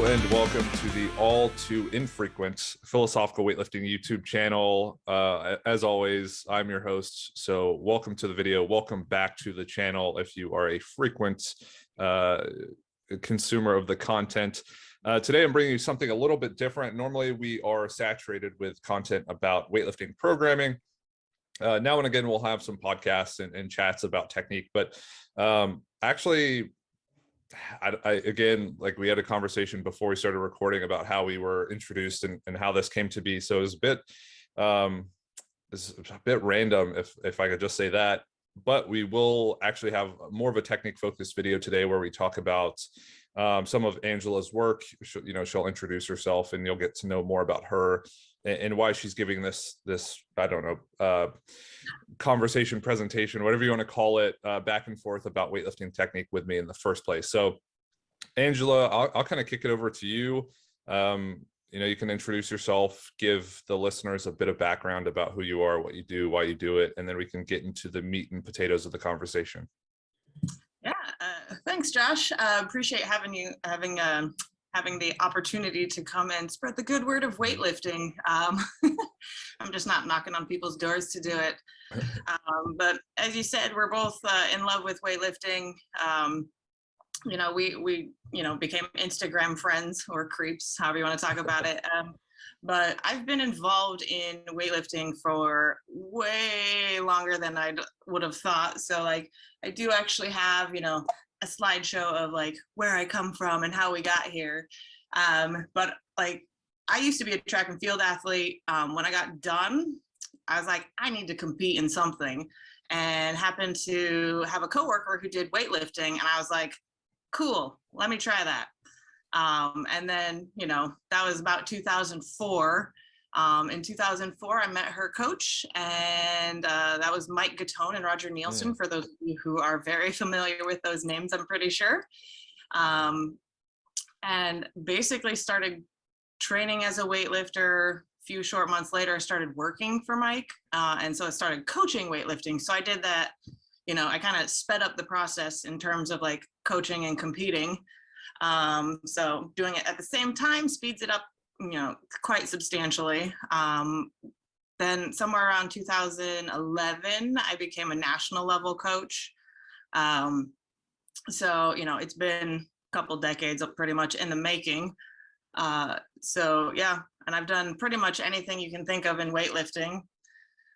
and welcome to the all too infrequent philosophical weightlifting YouTube channel. As always, I'm your host. So welcome to the video. Welcome back to the channel if you are a frequent consumer of the content. Today, I'm bringing you something a little bit different. Normally, we are saturated with content about weightlifting programming. Now and again, we'll have some podcasts and chats about technique, but actually, again, like we had a conversation before we started recording about how we were introduced and how this came to be. So it's a bit random, if I could just say that. But we will actually have more of a technique focused video today where we talk about some of Angela's work. She'll introduce herself and you'll get to know more about her and why she's giving this I don't know, conversation, presentation, whatever you want to call it, back and forth about weightlifting technique with me in the first place. So Angela, I'll kind of kick it over to you. You can introduce yourself, give the listeners a bit of background about who you are, what you do, why you do it, and then we can get into the meat and potatoes of the conversation. Yeah, thanks, Josh. Appreciate having the opportunity to come and spread the good word of weightlifting. I'm just not knocking on people's doors to do it. But as you said, we're both in love with weightlifting. We became Instagram friends or creeps, however you want to talk about it. But I've been involved in weightlifting for way longer than I would have thought. So like, I do actually have, a slideshow of like where I come from and how we got here. But like, I used to be a track and field athlete. When I got done, I was like, I need to compete in something, and happened to have a coworker who did weightlifting. And I was like, cool, let me try that. And then, that was about 2004. In 2004, I met her coach, and that was Mike Gattone and Roger Nielsen, for those of you who are very familiar with those names, I'm pretty sure. And basically started training as a weightlifter. A few short months later, I started working for Mike. And so I started coaching weightlifting. So I did that, I kind of sped up the process in terms of like coaching and competing. So doing it at the same time speeds it up, quite substantially. Then somewhere around 2011, I became a national level coach. So, it's been a couple decades of pretty much in the making. So yeah, and I've done pretty much anything you can think of in weightlifting.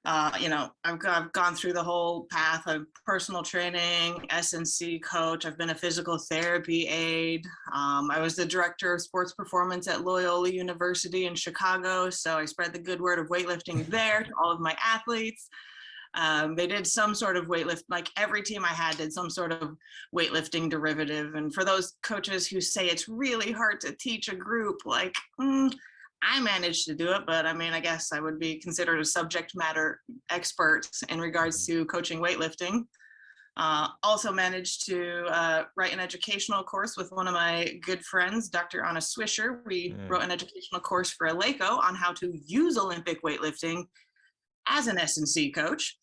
I've gone through the whole path of personal training, S&C coach. I've been a physical therapy aide. I was the director of sports performance at Loyola University in Chicago. So I spread the good word of weightlifting there to all of my athletes. They did some sort of weightlift, like every team I had did some sort of weightlifting derivative. And for those coaches who say it's really hard to teach a group, like, I managed to do it, but I guess I would be considered a subject matter expert in regards to coaching weightlifting. Also managed to write an educational course with one of my good friends, Dr. Anna Swisher. We wrote an educational course for Aleco on how to use Olympic weightlifting as an S&C coach.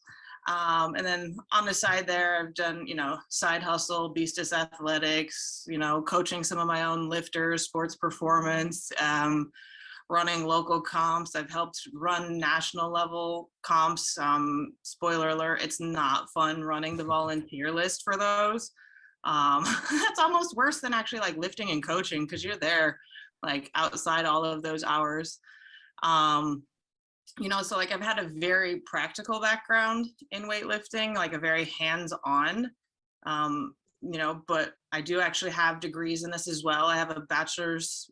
And then on the side there, I've done, side hustle, Beastus Athletics, coaching some of my own lifters, sports performance, running local comps. I've helped run national level comps. Spoiler alert, it's not fun running the volunteer list for those. That's almost worse than actually like lifting and coaching, because you're there like outside all of those hours. So like I've had a very practical background in weightlifting, like a very hands-on, but I do actually have degrees in this as well. I have a bachelor's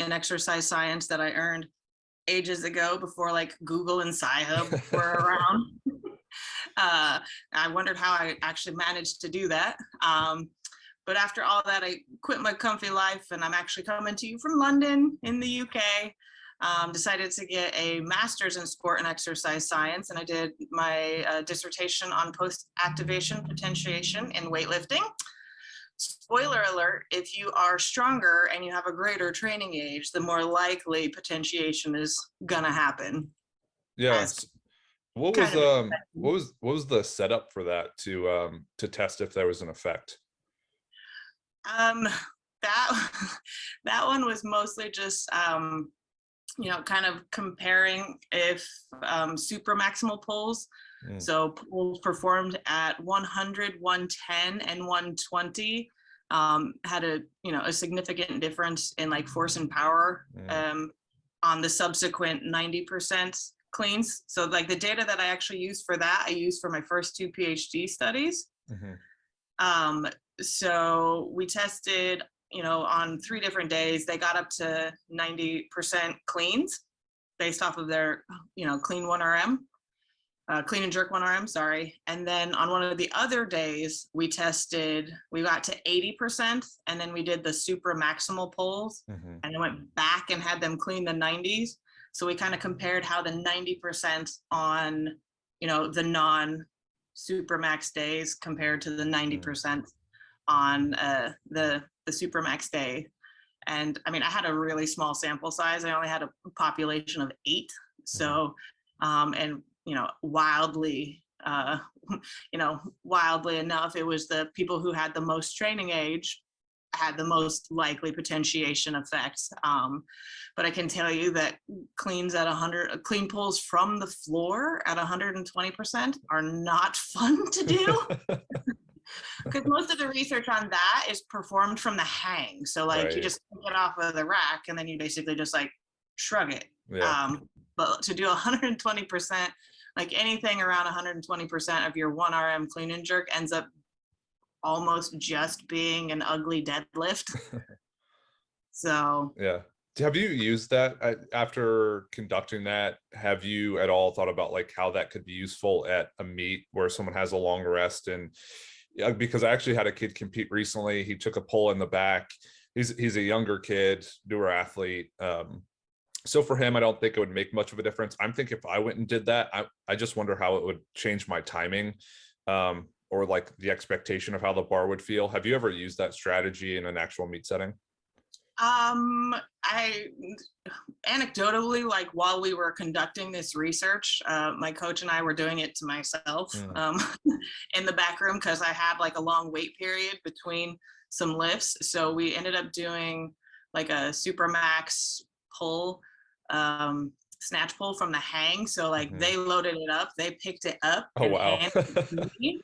in exercise science that I earned ages ago, before like Google and Sci-Hub were around. I wondered how I actually managed to do that. But after all that, I quit my comfy life, and I'm actually coming to you from London in the UK. Decided to get a master's in sport and exercise science, and I did my dissertation on post-activation potentiation in weightlifting. Spoiler alert, if you are stronger and you have a greater training age, the more likely potentiation is gonna happen. Yes. What was the setup for that to test if there was an effect? that that one was mostly just kind of comparing if super maximal pulls, so pulls performed at 100, 110, and 120 had a significant difference in like force and power on the subsequent 90% cleans. So like the data that I actually used for that, I used for my first 2 PhD studies. So we tested, on 3 different days, they got up to 90% cleans based off of their, clean 1RM, clean and jerk 1RM, sorry. And then on one of the other days, we got to 80%, and then we did the super maximal pulls, and then went back and had them clean the 90s. So we kind of compared how the 90% on, the non-super max days compared to the 90% on the super max day. And I mean, I had a really small sample size. I only had a population of 8. So, and, wildly enough, it was the people who had the most training age had the most likely potentiation effects. But I can tell you that cleans at 100, clean pulls from the floor at 120% are not fun to do. Because most of the research on that is performed from the hang. So like you just get off of the rack and then you basically just like shrug it. But to do 120%, like anything around 120% of your 1RM clean and jerk ends up almost just being an ugly deadlift. So have you used that after conducting that? Have you at all thought about like how that could be useful at a meet where someone has a long rest? And because I actually had a kid compete recently, he took a pull in the back. He's a younger kid, newer athlete. So for him, I don't think it would make much of a difference. I'm thinking if I went and did that, I just wonder how it would change my timing, or like the expectation of how the bar would feel. Have you ever used that strategy in an actual meet setting? I anecdotally, like while we were conducting this research, my coach and I were doing it to myself in the back room because I had like a long wait period between some lifts. So we ended up doing like a super max pull, snatch pull from the hang. So like they loaded it up, they picked it up. Oh, wow. Handed it to me.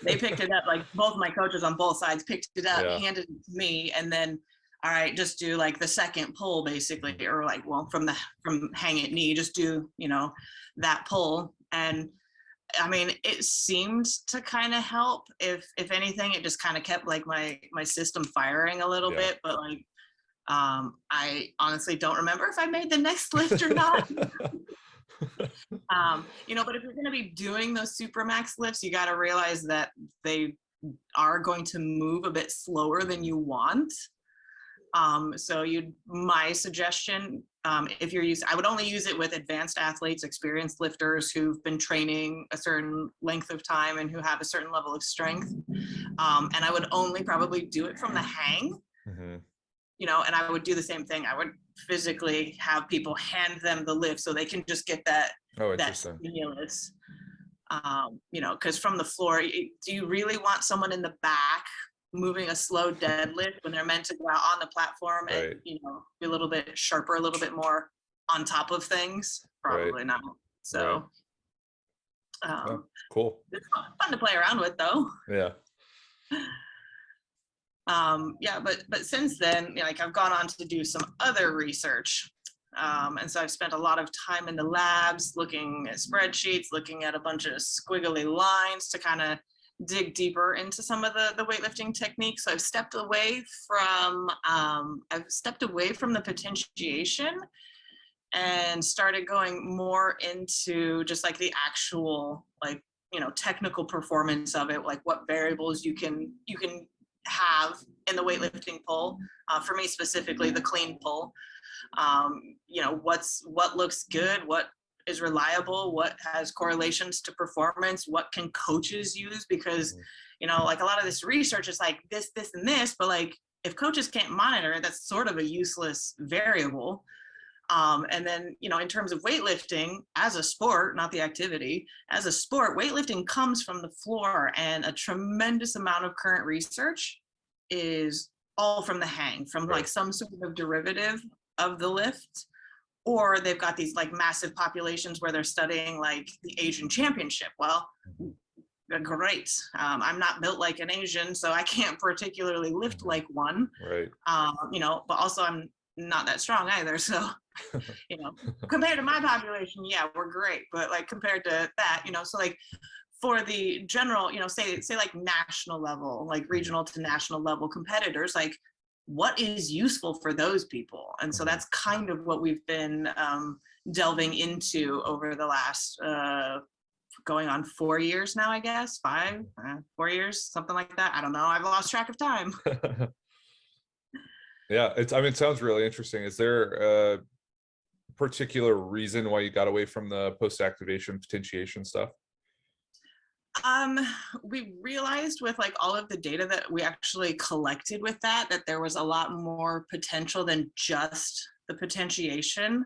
They picked it up, like both my coaches on both sides picked it up, handed it to me, and then, all right, just do like the second pull basically, or like, well, from hang at knee, just do, that pull. And I mean, it seemed to kind of help. If anything, it just kind of kept like my system firing a little bit, but like, I honestly don't remember if I made the next lift or not. But if you're going to be doing those super max lifts, you got to realize that they are going to move a bit slower than you want. So my suggestion, if you're I would only use it with advanced athletes, experienced lifters who've been training a certain length of time and who have a certain level of strength. And I would only probably do it from the hang, and I would do the same thing. I would physically have people hand them the lift so they can just get that stimulus. Because from the floor, do you really want someone in the back moving a slow deadlift when they're meant to go out on the platform and be a little bit sharper, a little bit more on top of things? Probably not. So cool. It's fun to play around with though. But since then, like I've gone on to do some other research. And so I've spent a lot of time in the labs looking at spreadsheets, looking at a bunch of squiggly lines to kind of dig deeper into some of the weightlifting techniques. So I've stepped away from the potentiation and started going more into just like the actual technical performance of it, like what variables you can have in the weightlifting pull. For me specifically, the clean pull. What looks good, what is reliable, what has correlations to performance, what can coaches use? Because like a lot of this research is like this, and this, but like if coaches can't monitor it, that's sort of a useless variable. And then, in terms of weightlifting as a sport, not the activity, as a sport, weightlifting comes from the floor, and a tremendous amount of current research is all from the hang, from Right. like some sort of derivative of the lift, or they've got these like massive populations where they're studying like the Asian championship. Well, great. I'm not built like an Asian, so I can't particularly lift like one. Right. You know, but also I'm not that strong either. So, you know, compared to my population, yeah, we're great. But like compared to that, you know, so like for the general, you know, say like national level, like regional to national level competitors, like what is useful for those people? And so that's kind of what we've been delving into over the last going on 4 years now, I guess, 4 years, something like that. I don't know. I've lost track of time. Yeah, I mean, it sounds really interesting. Is there a particular reason why you got away from the post-activation potentiation stuff? We realized with like all of the data that we actually collected with that there was a lot more potential than just the potentiation.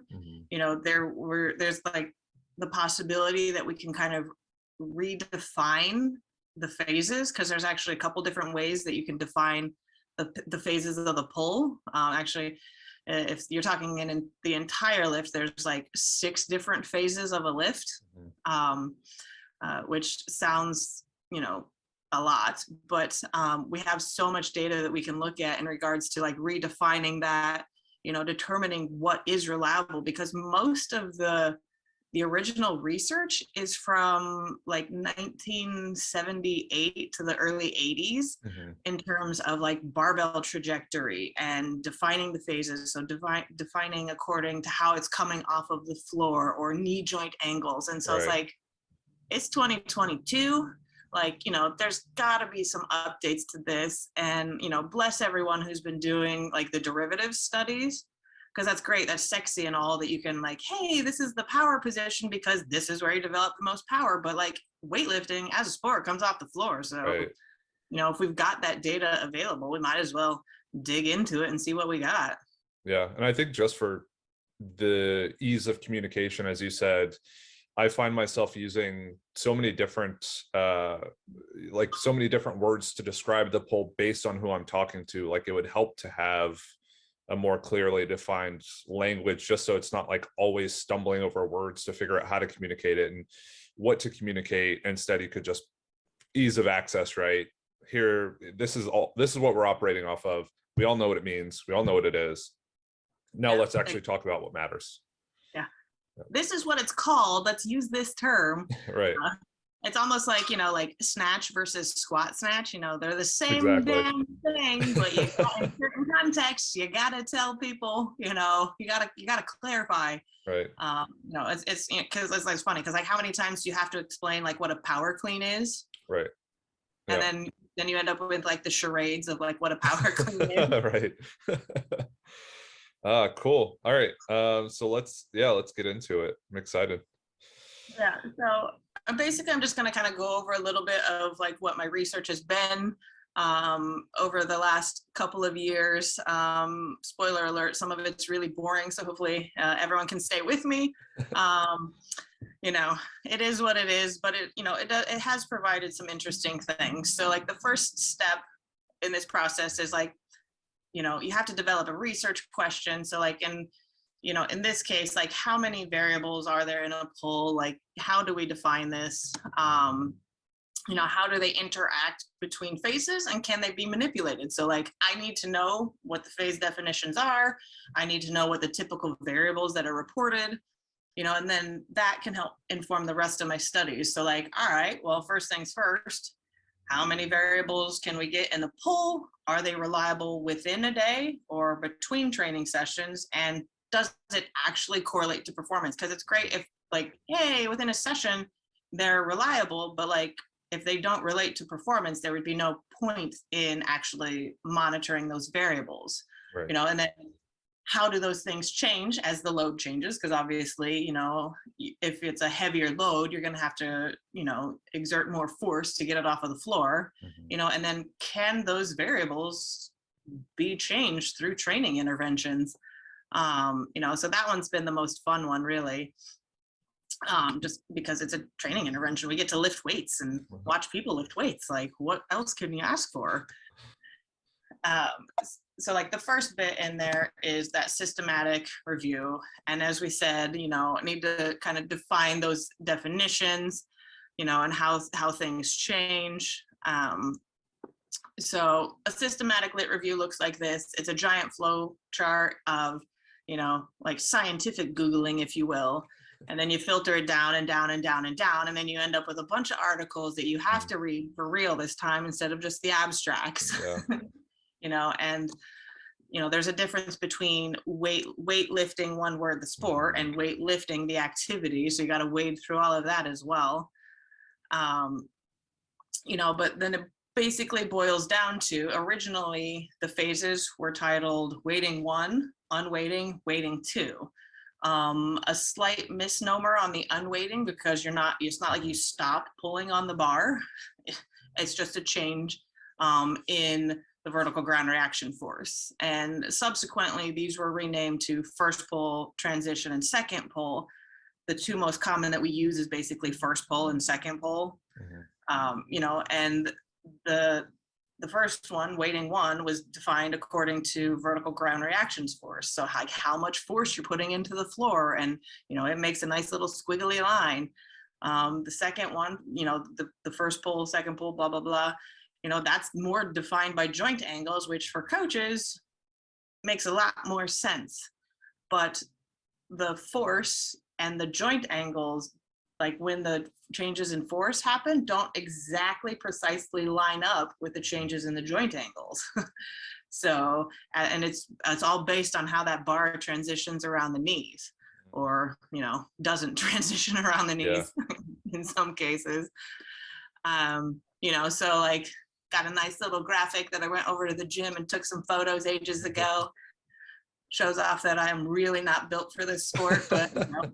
You know, there's like the possibility that we can kind of redefine the phases, because there's actually a couple different ways that you can define the phases of the pull. Actually, if you're talking in the entire lift, there's like 6 different phases of a lift. Which sounds, you know, a lot, but we have so much data that we can look at in regards to like redefining that, you know, determining what is reliable, because most of the original research is from like 1978 to the early 80s in terms of like barbell trajectory and defining the phases. So defining according to how it's coming off of the floor or knee joint angles. And so it's like, it's 2022, like, you know, there's got to be some updates to this. And, you know, bless everyone who's been doing like the derivative studies, because that's great. That's sexy and all, that you can like, hey, this is the power position because this is where you develop the most power. But like weightlifting as a sport comes off the floor. So, you know, if we've got that data available, we might as well dig into it and see what we got. Yeah. And I think just for the ease of communication, as you said, I find myself using so many different words to describe the pull based on who I'm talking to. Like it would help to have a more clearly defined language, just so it's not like always stumbling over words to figure out how to communicate it and what to communicate. Instead, you could just ease of access, right? Here, this is what we're operating off of. We all know what it means. We all know what it is. Now let's actually talk about what matters. This is what it's called. Let's use this term. Right. It's almost like, you know, like snatch versus squat snatch. You know, they're the same damn thing, but in certain contexts, you gotta tell people. You know, you gotta clarify. Right. You know, it's because it's funny because like how many times do you have to explain like what a power clean is? Right. And then you end up with like the charades of like what a power clean is. Right. Cool. All right. So let's get into it. I'm excited. Yeah. So basically, I'm just going to kind of go over a little bit of like what my research has been over the last couple of years. Spoiler alert, some of it's really boring. So hopefully everyone can stay with me. You know, it is what it is, but it has provided some interesting things. So like the first step in this process is like, you know, you have to develop a research question. So like in this case, like how many variables are there in a pull? Like, how do we define this? You know, how do they interact between phases and can they be manipulated? So like, I need to know what the phase definitions are. I need to know what the typical variables that are reported, you know, and then that can help inform the rest of my studies. So like, all right, well, first things first, how many variables can we get in the pull? Are they reliable within a day or between training sessions? And does it actually correlate to performance? Because it's great if like, hey, within a session, they're reliable, but like if they don't relate to performance, there would be no point in actually monitoring those variables, right. You know, and then how do those things change as the load changes? Because obviously, you know, if it's a heavier load, you're going to have to, you know, exert more force to get it off of the floor, you know, and then can those variables be changed through training interventions? You know, so that one's been the most fun one, really, just because it's a training intervention. We get to lift weights and watch people lift weights. Like, what else can you ask for? so like the first bit in there is that systematic review. And as we said, you know, I need to kind of define those definitions, you know, and how things change. So a systematic lit review looks like this. It's a giant flow chart of, you know, like scientific Googling, if you will. And then you filter it down and down and down and down. And then you end up with a bunch of articles that you have to read for real this time instead of just the abstracts. Yeah. You know, and, you know, there's a difference between weightlifting, one word, the sport, and weightlifting, the activity. So you got to wade through all of that as well. You know, but then it basically boils down to, originally the phases were titled weighting 1, unweighting, weighting 2. A slight misnomer on the unweighting, because it's not like you stop pulling on the bar. It's just a change in the vertical ground reaction force. And subsequently, these were renamed to first pull, transition, and second pull. The two most common that we use is basically first pull and second pull. You know, and the first one, weighting 1, was defined according to vertical ground reactions force. So how much force you're putting into the floor, and, you know, it makes a nice little squiggly line. The second one, you know, the first pull, second pull, blah, blah, blah, you know, that's more defined by joint angles, which for coaches makes a lot more sense. But the force and the joint angles, like when the changes in force happen, don't exactly precisely line up with the changes in the joint angles. So, and it's all based on how that bar transitions around the knees, or, you know, doesn't transition around the knees in some cases. You know, so like, got a nice little graphic that I went over to the gym and took some photos ages ago. Shows off that I am really not built for this sport, but you know.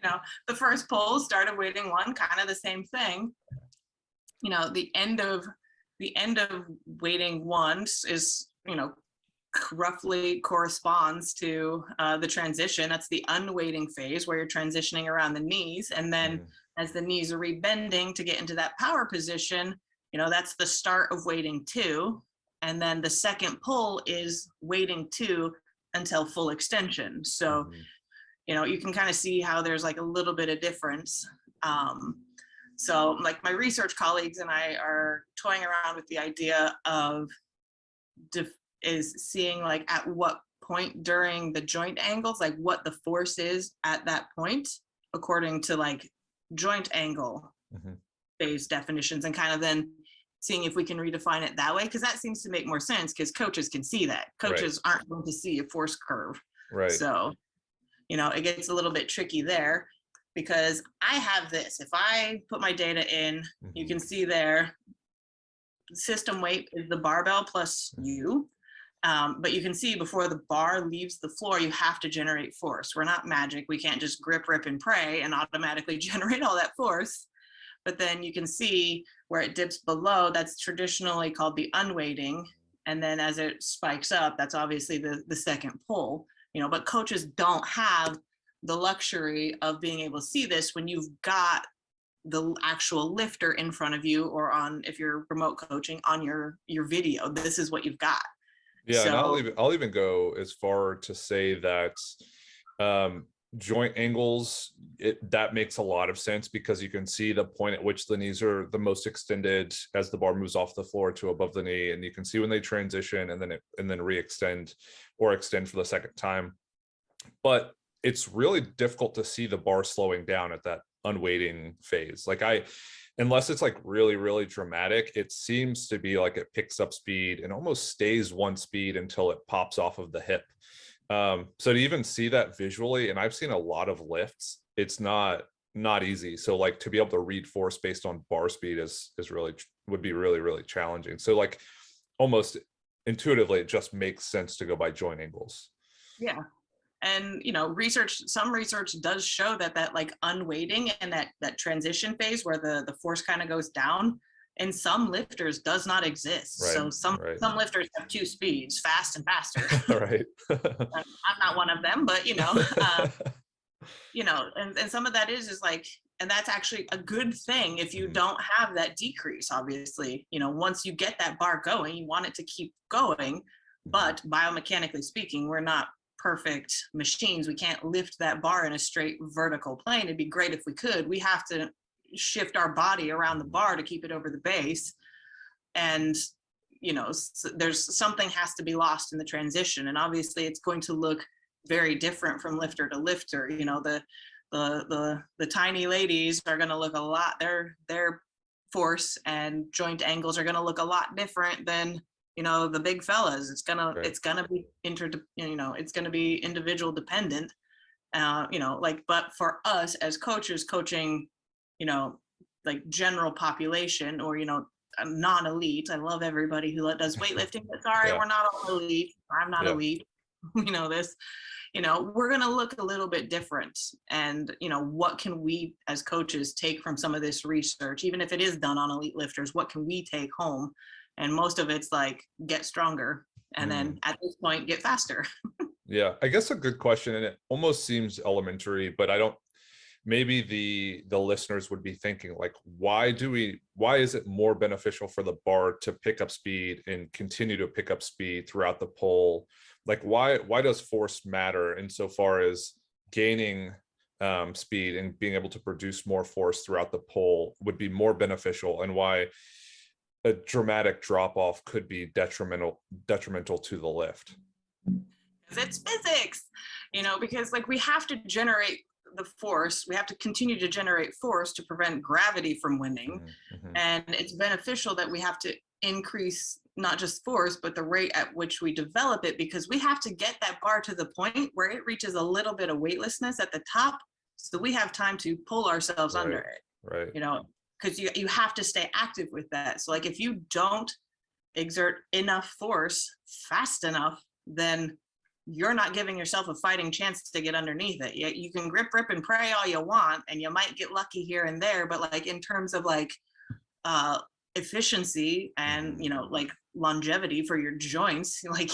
You know, the first pull started weighting 1, kind of the same thing. You know, the end of weighting 1 is, you know, roughly corresponds to the transition. That's the unweighting phase, where you're transitioning around the knees. And then as the knees are rebending to get into that power position, you know, that's the start of weighting 2. And then the second pull is weighting 2 until full extension. So, you know, you can kind of see how there's like a little bit of difference. So like my research colleagues and I are toying around with the idea of seeing like at what point during the joint angles, like what the force is at that point, according to like joint angle phase definitions, and kind of then seeing if we can redefine it that way, because that seems to make more sense, because coaches can see that. Coaches aren't going to see a force curve. So, you know, it gets a little bit tricky there, because I have this. If I put my data in, you can see there, system weight is the barbell plus U. But you can see before the bar leaves the floor, you have to generate force. We're not magic. We can't just grip, rip, and pray and automatically generate all that force. But then you can see where it dips below, that's traditionally called the unweighting. And then as it spikes up, that's obviously the second pull. You know, but coaches don't have the luxury of being able to see this when you've got the actual lifter in front of you, or on, if you're remote coaching, on your video. This is what you've got. Yeah, so, and I'll even go as far to say that joint angles, that makes a lot of sense, because you can see the point at which the knees are the most extended as the bar moves off the floor to above the knee, and you can see when they transition and then re-extend or extend for the second time. But it's really difficult to see the bar slowing down at that unweighting phase. Like unless it's like really, really dramatic, it seems to be like it picks up speed and almost stays one speed until it pops off of the hip. So to even see that visually, and I've seen a lot of lifts, it's not easy. So like to be able to read force based on bar speed would be really, really challenging. So like almost intuitively, it just makes sense to go by joint angles. Yeah. And, you know, some research does show that like unweighting and that transition phase where the force kind of goes down, in some lifters does not exist. So some lifters have 2 speeds, fast and faster. Right. I'm not one of them, but you know, you know, and some of that is like, and that's actually a good thing if you don't have that decrease, obviously. You know, once you get that bar going, you want it to keep going. But biomechanically speaking, we're not perfect machines. We can't lift that bar in a straight vertical plane. It'd be great if we could. We have to shift our body around the bar to keep it over the base. And, you know, there's something has to be lost in the transition. And obviously it's going to look very different from lifter to lifter. You know, the tiny ladies are going to look a lot, their force and joint angles are going to look a lot different than, you know, the big fellas. It's gonna be it's gonna be individual dependent. You know, like, but for us as coaches coaching, you know, like general population, or, you know, non-elite. I love everybody who does weightlifting, but sorry, we're not all elite. I'm not elite. You know this. You know, we're going to look a little bit different. And, you know, what can we as coaches take from some of this research, even if it is done on elite lifters? What can we take home? And most of it's like, get stronger. And then at this point, get faster. Yeah, I guess a good question. And it almost seems elementary, but maybe the listeners would be thinking, like, why is it more beneficial for the bar to pick up speed and continue to pick up speed throughout the pull? Like, why does force matter insofar as gaining speed and being able to produce more force throughout the pull would be more beneficial, and why a dramatic drop off could be detrimental to the lift? It's physics, you know, because like we have to generate the force, we have to continue to generate force to prevent gravity from winning. And it's beneficial that we have to increase not just force, but the rate at which we develop it, because we have to get that bar to the point where it reaches a little bit of weightlessness at the top, so we have time to pull ourselves under it. Right. You know, because you have to stay active with that. So like if you don't exert enough force fast enough, then you're not giving yourself a fighting chance to get underneath it. You can grip, rip, and pray all you want, and you might get lucky here and there, but like in terms of like efficiency and, you know, like longevity for your joints, like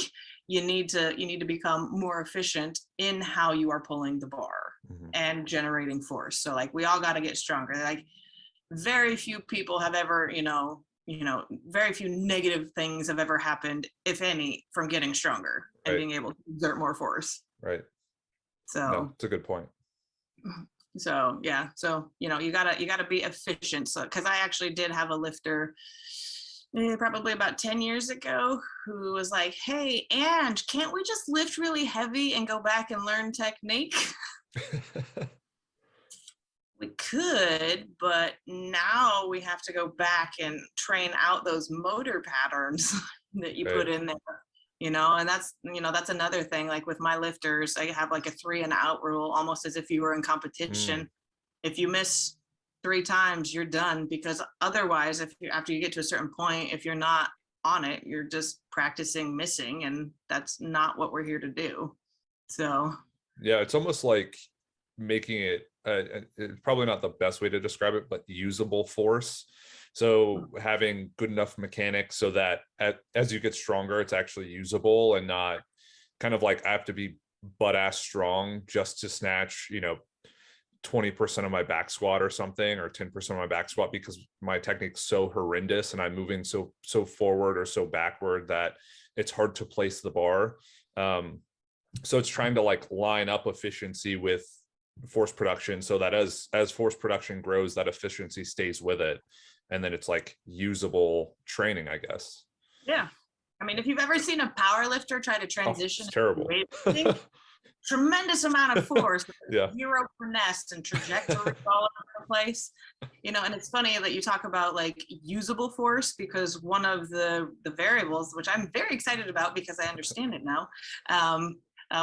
you need to become more efficient in how you are pulling the bar and generating force. So like we all got to get stronger. Like very few people have ever, very few negative things have ever happened, if any, from getting stronger and being able to exert more force. Right. So no, it's a good point. So yeah, so you gotta be efficient. So because I actually did have a lifter probably about 10 years ago who was like, hey, Ange, can't we just lift really heavy and go back and learn technique? We could, but now we have to go back and train out those motor patterns that you put in there, and that's another thing. Like with my lifters, I have like a 3 and out rule, almost as if you were in competition. If you miss 3 times, you're done, because otherwise, after you get to a certain point, if you're not on it, you're just practicing missing, and that's not what we're here to do. So yeah, it's almost like making it probably not the best way to describe it, but usable force. So having good enough mechanics so that as you get stronger, it's actually usable, and not kind of like I have to be butt ass strong just to snatch 20% of my back squat or something, or 10% of my back squat, because my technique's so horrendous and I'm moving so forward or so backward that it's hard to place the bar. So it's trying to like line up efficiency with force production, so that as force production grows, that efficiency stays with it, and then it's like usable training, I guess. Yeah, I mean, if you've ever seen a power lifter try to transition, it's terrible. Weightlifting, tremendous amount of force, yeah, zero finesse and trajectory all over the place. And it's funny that you talk about like usable force, because one of the variables, which I'm very excited about because I understand it now,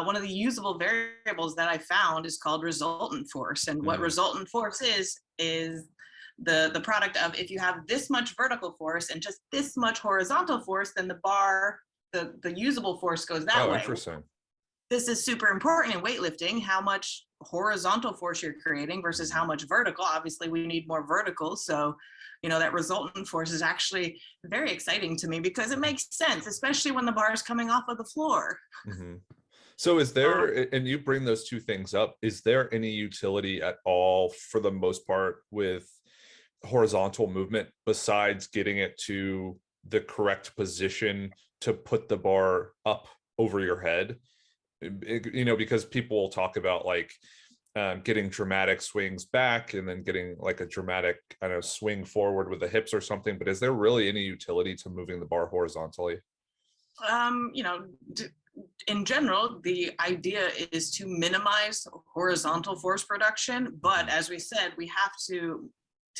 one of the usable variables that I found is called resultant force. And what resultant force is the product of, if you have this much vertical force and just this much horizontal force, then the bar, the usable force goes that way. Interesting. This is super important in weightlifting, how much horizontal force you're creating versus how much vertical. Obviously, we need more vertical. So, that resultant force is actually very exciting to me, because it makes sense, especially when the bar is coming off of the floor. So is there, and you bring those two things up, is there any utility at all for the most part with horizontal movement besides getting it to the correct position to put the bar up over your head? Because people will talk about like getting dramatic swings back and then getting like a dramatic kind of swing forward with the hips or something, but is there really any utility to moving the bar horizontally? You know, in general, the idea is to minimize horizontal force production, but as we said, we have to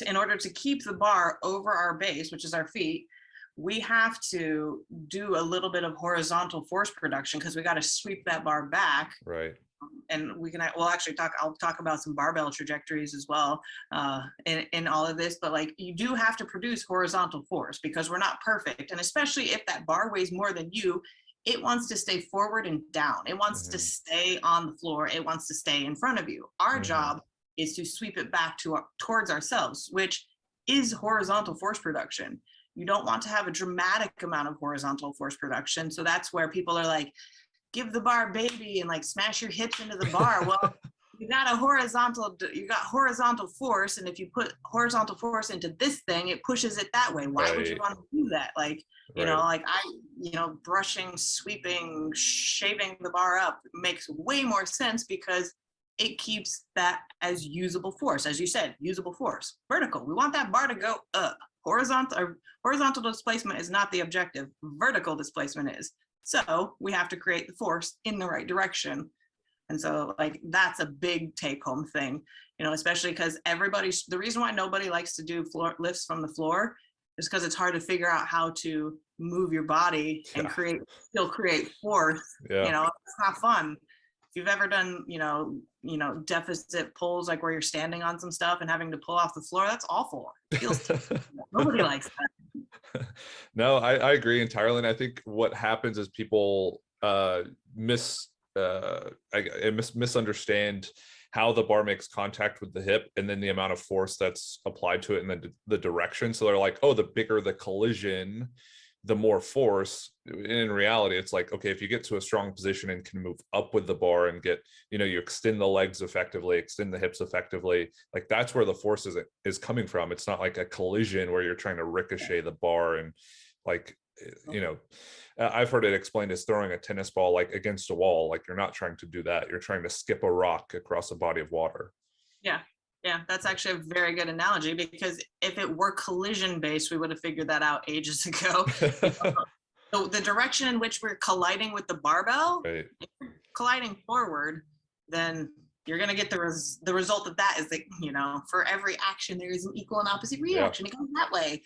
in order to keep the bar over our base, which is our feet, we have to do a little bit of horizontal force production because we got to sweep that bar back. Right. And we'll actually I'll talk about some barbell trajectories as well in all of this, but like you do have to produce horizontal force because we're not perfect. And especially if that bar weighs more than you, it wants to stay forward and down. It wants to stay on the floor. It wants to stay in front of you. Our job is to sweep it back towards ourselves, which is horizontal force production. You don't want to have a dramatic amount of horizontal force production. So that's where people are like, give the bar baby and like smash your hips into the bar. Well, you got horizontal force. And if you put horizontal force into this thing, it pushes it that way. Why would you want to do that? Like, you know, like brushing, sweeping, shaving the bar up makes way more sense because it keeps that as usable force. As you said, usable force. Vertical, we want that bar to go up. Horizontal displacement is not the objective. Vertical displacement is. So we have to create the force in the right direction. And so like, that's a big take home thing, you know, especially because the reason why nobody likes to do floor lifts from the floor is because it's hard to figure out how to move your body and still create force. You know, it's not fun. If you've ever done, deficit pulls, like where you're standing on some stuff and having to pull off the floor, that's awful. It feels nobody likes that. No, I agree entirely. And I think what happens is people misunderstand how the bar makes contact with the hip and then the amount of force that's applied to it and then the direction. So they're like, oh, the bigger the collision, the more force. In reality, it's like, okay, if you get to a strong position and can move up with the bar and get, you extend the legs effectively, extend the hips effectively, like that's where the force is coming from. It's not like a collision where you're trying to ricochet the bar and like, I've heard it explained as throwing a tennis ball like against a wall. Like you're not trying to do that. You're trying to skip a rock across a body of water. Yeah, that's actually a very good analogy because if it were collision based, we would have figured that out ages ago. So the direction in which we're colliding with the barbell, if you're colliding forward, then you're going to get the result of that is that, for every action, there is an equal and opposite reaction. It goes that way.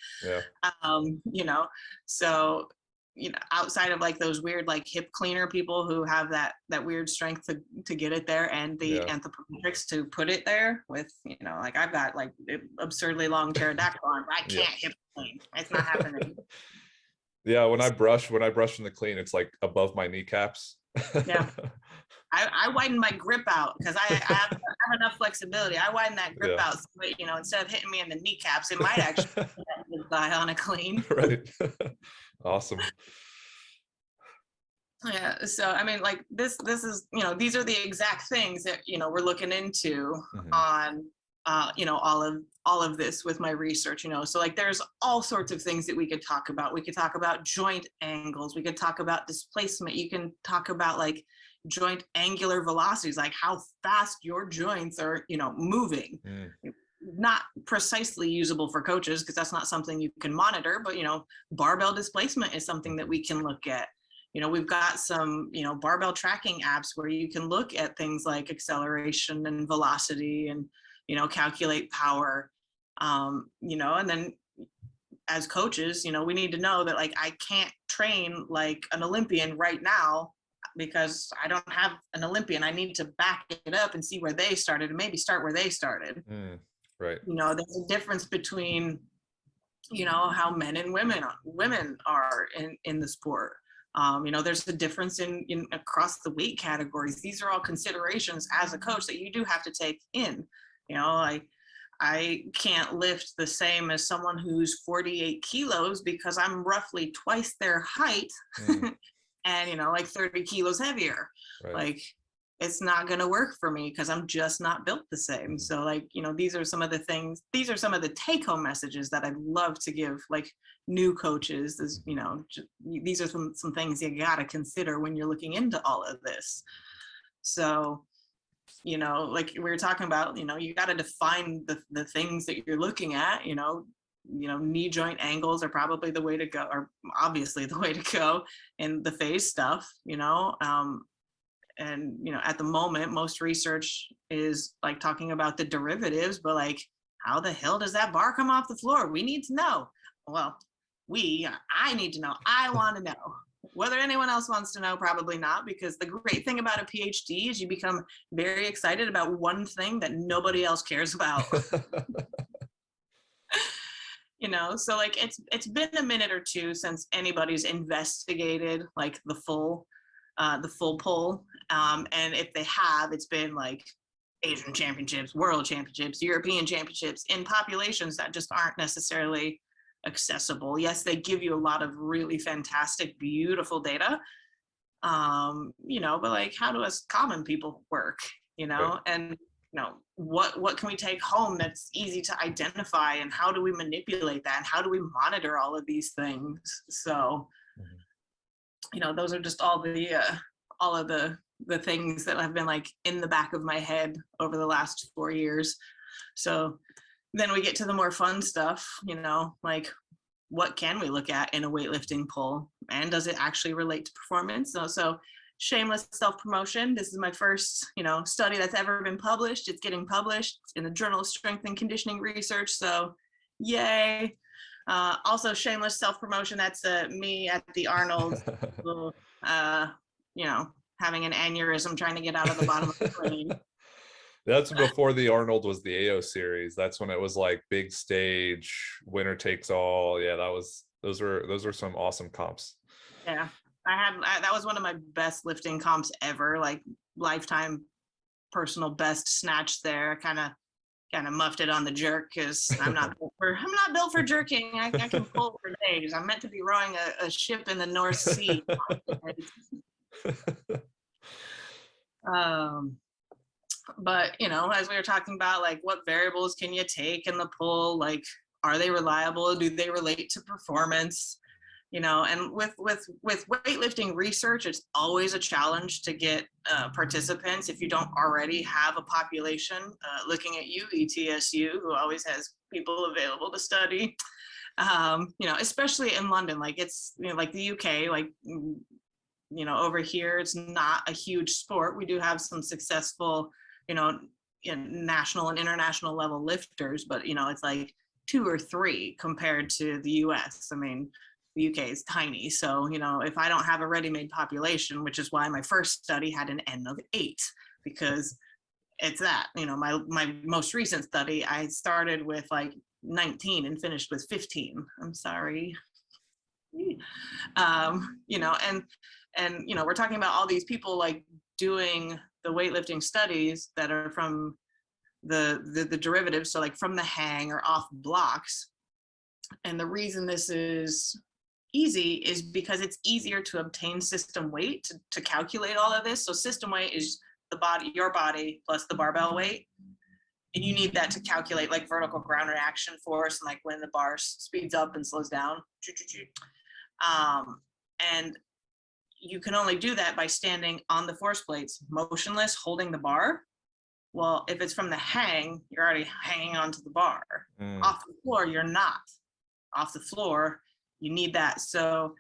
So, outside of like those weird like hip cleaner people who have that weird strength to get it there and the anthropometrics to put it there with, like I've got like absurdly long pterodactyl arms. I can't hip clean. It's not happening. When I brush in the clean, it's like above my kneecaps. I widen my grip out because I have enough flexibility. I widen that grip out so that, instead of hitting me in the kneecaps, it might actually die on a clean. Right. Awesome. Yeah. So, I mean, like this is, these are the exact things that, we're looking into on, all of this with my research, so like there's all sorts of things that we could talk about. We could talk about joint angles. We could talk about displacement. You can talk about like joint angular velocities, like how fast your joints are, moving. Not precisely usable for coaches because that's not something you can monitor, but barbell displacement is something that we can look at. We've got some barbell tracking apps where you can look at things like acceleration and velocity and calculate power, and then as coaches, we need to know that like I can't train like an Olympian right now because I don't have an Olympian. I need to back it up and see where they started and maybe start where they started. Right. There's a difference between, how men and women are in the sport. There's a difference in across the weight categories. These are all considerations as a coach that you do have to take in. I can't lift the same as someone who's 48 kilos because I'm roughly twice their height. and, like 30 kilos heavier. Right. Like, it's not going to work for me because I'm just not built the same. So like, these are some of the take-home messages that I'd love to give like new coaches. Is, these are some things you got to consider when you're looking into all of this. So, like we were talking about, you got to define the things that you're looking at. Knee joint angles are probably the way to go, or obviously the way to go, and the phase stuff. And at the moment, most research is like talking about the derivatives, but like, how the hell does that bar come off the floor? We need to know. Well, I need to know. I want to know. Whether anyone else wants to know, probably not, because the great thing about a PhD is you become very excited about one thing that nobody else cares about. So like it's been a minute or two since anybody's investigated like the full pull. And if they have, it's been like Asian championships, world championships, European championships in populations that just aren't necessarily accessible. Yes, they give you a lot of really fantastic, beautiful data. But like, how do us common people work? Right. And what can we take home that's easy to identify, and how do we manipulate that, and how do we monitor all of these things? So those are just all of the things that have been like in the back of my head over the last 4 years. So then we get to the more fun stuff, like what can we look at in a weightlifting pull, and does it actually relate to performance? So shameless self-promotion. This is my first, study that's ever been published. It's getting published in the Journal of Strength and Conditioning Research. So yay. Also shameless self-promotion. That's me at the Arnold, having an aneurysm trying to get out of the bottom of the plane. That's before the Arnold was the AO series. That's when it was like big stage, winner takes all. Yeah, those were some awesome comps. Yeah, that was one of my best lifting comps ever. Like lifetime personal best snatch there. Kind of muffed it on the jerk because I'm not built for jerking. I can pull for days. I'm meant to be rowing a ship in the North Sea. But as we were talking about, like, what variables can you take in the pull? Like, are they reliable? Do they relate to performance? And with weightlifting research, it's always a challenge to get participants if you don't already have a population looking at you, ETSU, who always has people available to study. Especially in London, like it's like the UK, like over here, it's not a huge sport. We do have some successful, in national and international level lifters, but it's like 2 or 3 compared to the US. I mean, the UK is tiny. So, if I don't have a ready-made population, which is why my first study had an N of 8, because it's that, my most recent study, I started with like 19 and finished with 15. I'm sorry. And we're talking about all these people like doing the weightlifting studies that are from the derivatives, so like from the hang or off blocks. And the reason this is easy is because it's easier to obtain system weight to calculate all of this. So system weight is your body plus the barbell weight, and you need that to calculate like vertical ground reaction force and like when the bar speeds up and slows down. And you can only do that by standing on the force plates, motionless, holding the bar. Well, if it's from the hang, you're already hanging onto the bar. Off the floor, you're not. Off the floor, you need that. So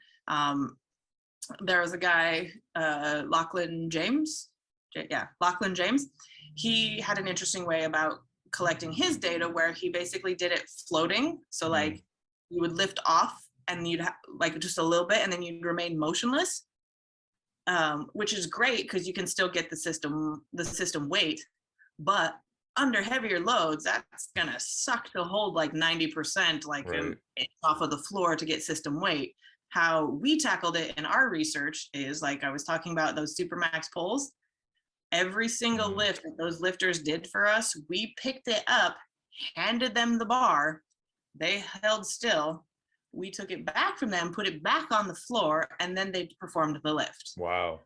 there was a guy, Lachlan James. He had an interesting way about collecting his data where he basically did it floating. So like you would lift off and you'd like just a little bit and then you'd remain motionless, which is great because you can still get the system weight, but under heavier loads, that's gonna suck to hold like 90% like right. Off of the floor to get system weight. How we tackled it in our research is like I was talking about those Supermax pulls. Every single lift that those lifters did for us, we picked it up, handed them the bar, they held still, we took it back from them, put it back on the floor, and then they performed the lift. Wow.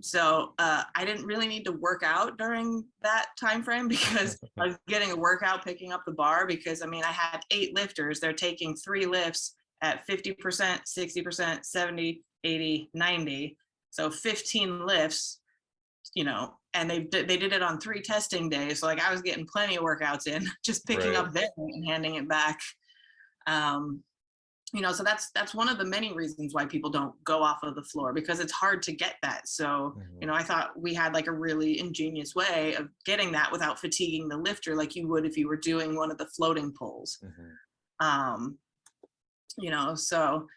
So I didn't really need to work out during that time frame because I was getting a workout picking up the bar, because I mean, I had 8 lifters. They're taking 3 lifts at 50%, 60%, 70, 80, 90. So 15 lifts, you know, and they did it on 3 testing days. So like I was getting plenty of workouts in, just picking up there and handing it back. You know, so that's one of the many reasons why people don't go off of the floor, because it's hard to get that. So, you know, I thought we had like a really ingenious way of getting that without fatiguing the lifter, like you would if you were doing one of the floating pulls. You know, so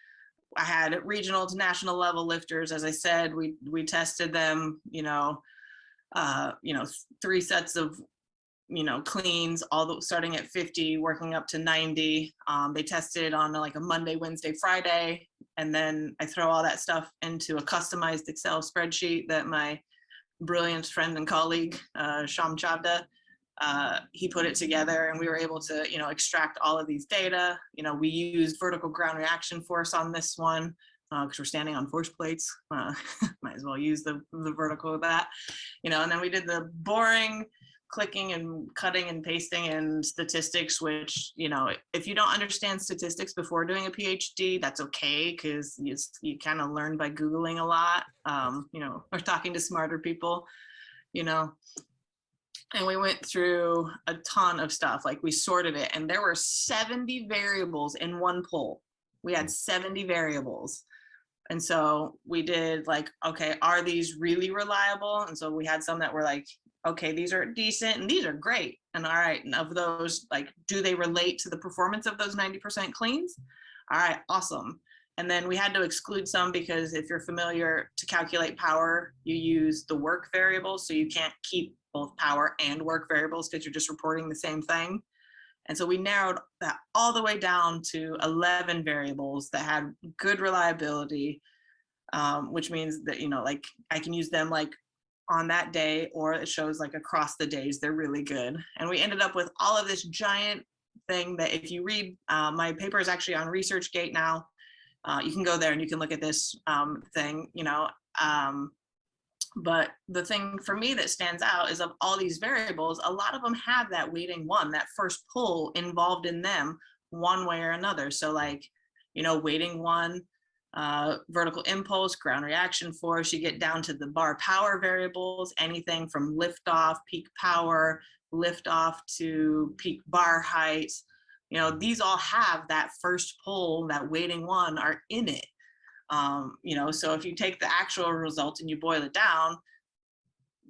I had regional to national level lifters. As I said, we tested them, you know, 3 sets of, you know, cleans, starting at 50, working up to 90. They tested on like a Monday, Wednesday, Friday, and then I throw all that stuff into a customized Excel spreadsheet that my brilliant friend and colleague, Sham Chavda, he put it together, and we were able to, you know, extract all of these data. You know, we used vertical ground reaction force on this one because we're standing on force plates. Might as well use the vertical with that, you know. And then we did the boring clicking and cutting and pasting and statistics, which, you know, if you don't understand statistics before doing a PhD, that's okay, because you kind of learn by Googling a lot, you know, or talking to smarter people, you know. And we went through a ton of stuff. Like we sorted it, and there were 70 variables in one poll. We had 70 variables. And so we did like, okay, are these really reliable? And so we had some that were like, okay, these are decent and these are great. And all right, and of those, like, do they relate to the performance of those 90% cleans? All right, awesome. And then we had to exclude some because if you're familiar, to calculate power, you use the work variable. So you can't keep both power and work variables because you're just reporting the same thing. And so we narrowed that all the way down to 11 variables that had good reliability, which means that, you know, like I can use them like on that day, or it shows like across the days, they're really good. And we ended up with all of this giant thing that if you read, my paper is actually on ResearchGate now. You can go there and you can look at this thing, you know. But the thing for me that stands out is of all these variables, a lot of them have that weighting one, that first pull involved in them one way or another. So like, you know, weighting one, vertical impulse, ground reaction force, you get down to the bar power variables, anything from lift off, peak power, lift off to peak bar height. You know, these all have that first pull, that weighting one are in it. You know, so if you take the actual result and you boil it down,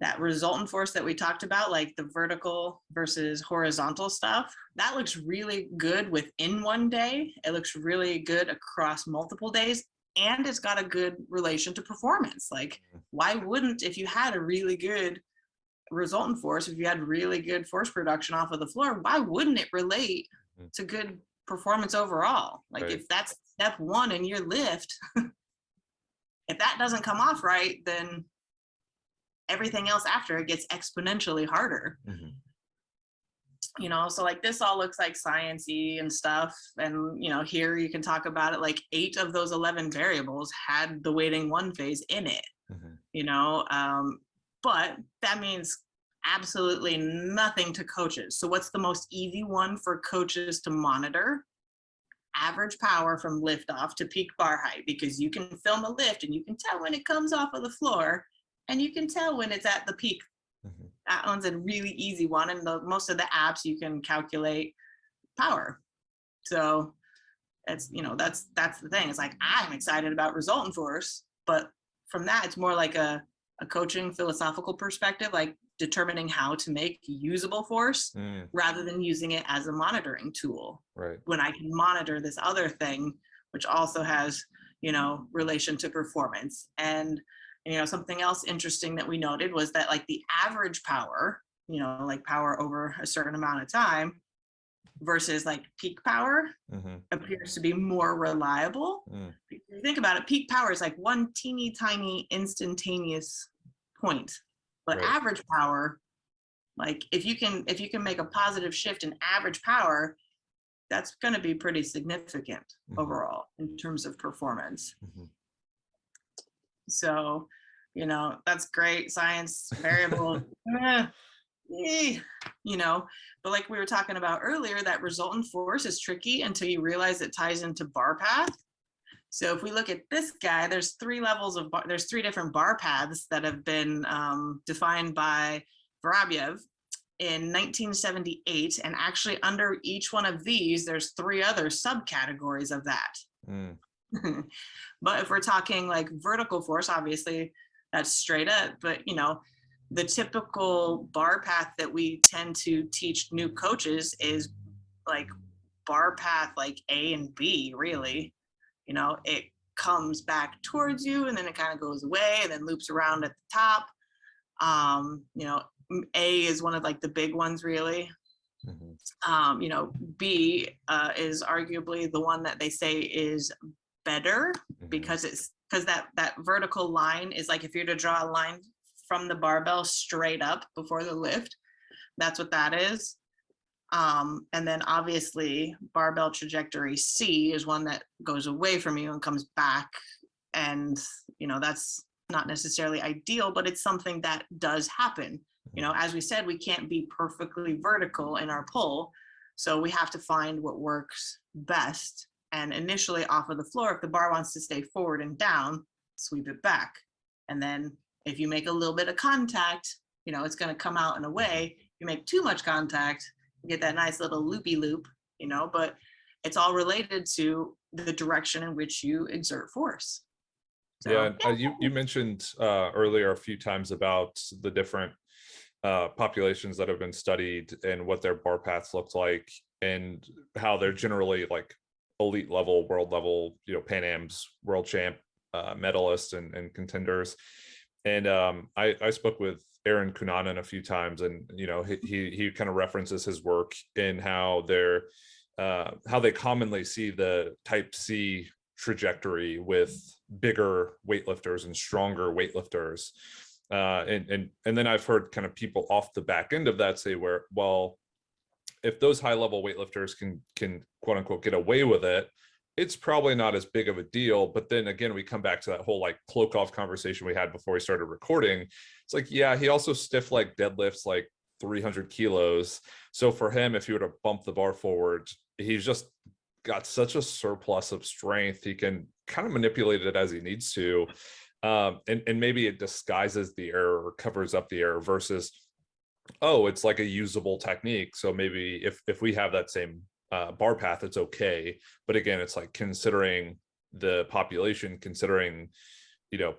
that resultant force that we talked about, like the vertical versus horizontal stuff, that looks really good within one day. It looks really good across multiple days, and it's got a good relation to performance. Like, why wouldn't, if you had a really good resultant force, if you had really good force production off of the floor, why wouldn't it relate to good performance overall? Like if that's step one in your lift, if that doesn't come off right, then everything else after it gets exponentially harder. You know, so like this all looks like science-y and stuff. And, you know, here you can talk about it, like 8 of those 11 variables had the weighting one phase in it, you know, but that means absolutely nothing to coaches. So what's the most easy one for coaches to monitor? Average power from lift off to peak bar height, because you can film a lift and you can tell when it comes off of the floor and you can tell when it's at the peak. That one's a really easy one, and most of the apps you can calculate power. So it's, you know, that's the thing. It's like, I'm excited about resultant force, but from that, it's more like a coaching philosophical perspective, like determining how to make usable force rather than using it as a monitoring tool. When I can monitor this other thing, which also has, you know, relation to performance. And, you know, something else interesting that we noted was that like the average power, you know, like power over a certain amount of time versus like peak power appears to be more reliable. If you think about it, peak power is like one teeny tiny instantaneous point, but average power, like if you can make a positive shift in average power, that's going to be pretty significant overall in terms of performance. So, you know, that's great. Science variable, you know, but like we were talking about earlier, that resultant force is tricky until you realize it ties into bar path. So if we look at this guy, there's three different bar paths that have been defined by Vorobyev in 1978. And actually under each one of these, there's three other subcategories of that. But if we're talking like vertical force, obviously that's straight up, but you know, the typical bar path that we tend to teach new coaches is like bar path like A and B, really. You know, it comes back towards you and then it kind of goes away and then loops around at the top. You know, A is one of like the big ones, really. You know, B is arguably the one that they say is better because that vertical line is like, if you're to draw a line from the barbell straight up before the lift, that's what that is. And then obviously barbell trajectory C is one that goes away from you and comes back. And, you know, that's not necessarily ideal, but it's something that does happen. You know, as we said, we can't be perfectly vertical in our pull. So we have to find what works best. And initially off of the floor, if the bar wants to stay forward and down, sweep it back. And then if you make a little bit of contact, you know, it's going to come out in a way. You make too much contact, you get that nice little loopy loop, you know, but it's all related to the direction in which you exert force. So, you mentioned earlier a few times about the different populations that have been studied and what their bar paths look like and how they're generally like elite level, world level, you know, Pan Am's world champ medalists and contenders. And I spoke with Aaron Cunanan a few times, and you know, he kind of references his work in how they commonly see the type C trajectory with bigger weightlifters and stronger weightlifters. And then I've heard kind of people off the back end of that say, well, if those high level weightlifters can quote unquote get away with it, it's probably not as big of a deal. But then again, we come back to that whole like Klokov conversation we had before we started recording. It's like, yeah, he also stiff leg deadlifts like 300 kilos. So for him, if you were to bump the bar forward, he's just got such a surplus of strength. He can kind of manipulate it as he needs to. And maybe it disguises the error or covers up the error versus, oh, it's like a usable technique. So maybe if we have that same bar path, it's okay. But again, it's like considering the population, considering, you know,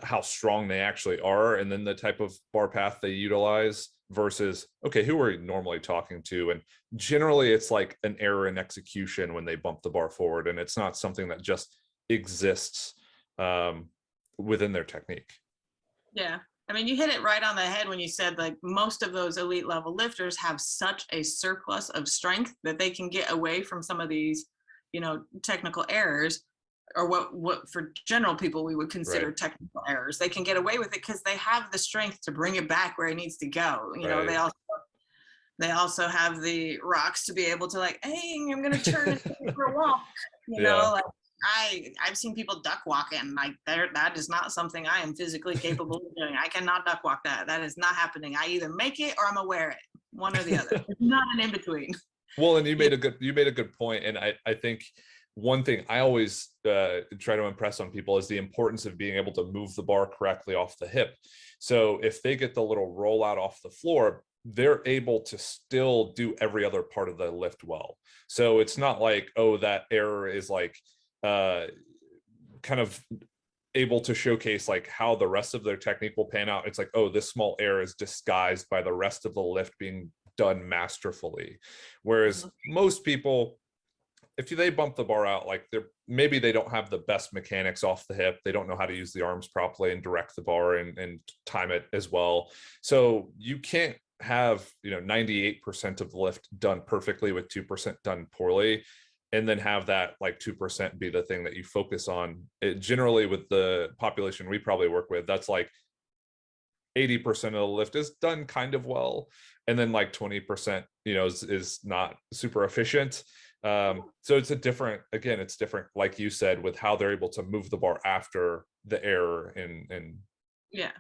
how strong they actually are, and then the type of bar path they utilize versus, okay, who are we normally talking to? And generally it's like an error in execution when they bump the bar forward, and it's not something that just exists within their technique. Yeah. I mean, you hit it right on the head when you said like most of those elite level lifters have such a surplus of strength that they can get away from some of these, you know, technical errors, or what for general people we would consider technical errors. They can get away with it because they have the strength to bring it back where it needs to go. You know, they also have the rocks to be able to like, hey, I'm gonna turn it for a walk. You know, like I've seen people duck walk it, and like that is not something I am physically capable of doing. I cannot duck walk that. That is not happening. I either make it or I'm gonna wear it. One or the other. It's not an in between. Well, and you made a good point, and I think one thing I always try to impress on people is the importance of being able to move the bar correctly off the hip. So if they get the little rollout off the floor, they're able to still do every other part of the lift well. So it's not like, oh, that error is like kind of able to showcase like how the rest of their technique will pan out. It's like, oh, this small error is disguised by the rest of the lift being done masterfully. Whereas most people, if they bump the bar out, like maybe they don't have the best mechanics off the hip. They don't know how to use the arms properly and direct the bar and time it as well. So you can't have, you know, 98% of the lift done perfectly with 2% done poorly, and then have that like 2% be the thing that you focus on. It generally, with the population we probably work with, that's like 80% of the lift is done kind of well, and then like 20%, is not super efficient. So it's it's different, like you said, with how they're able to move the bar after the error and Yeah.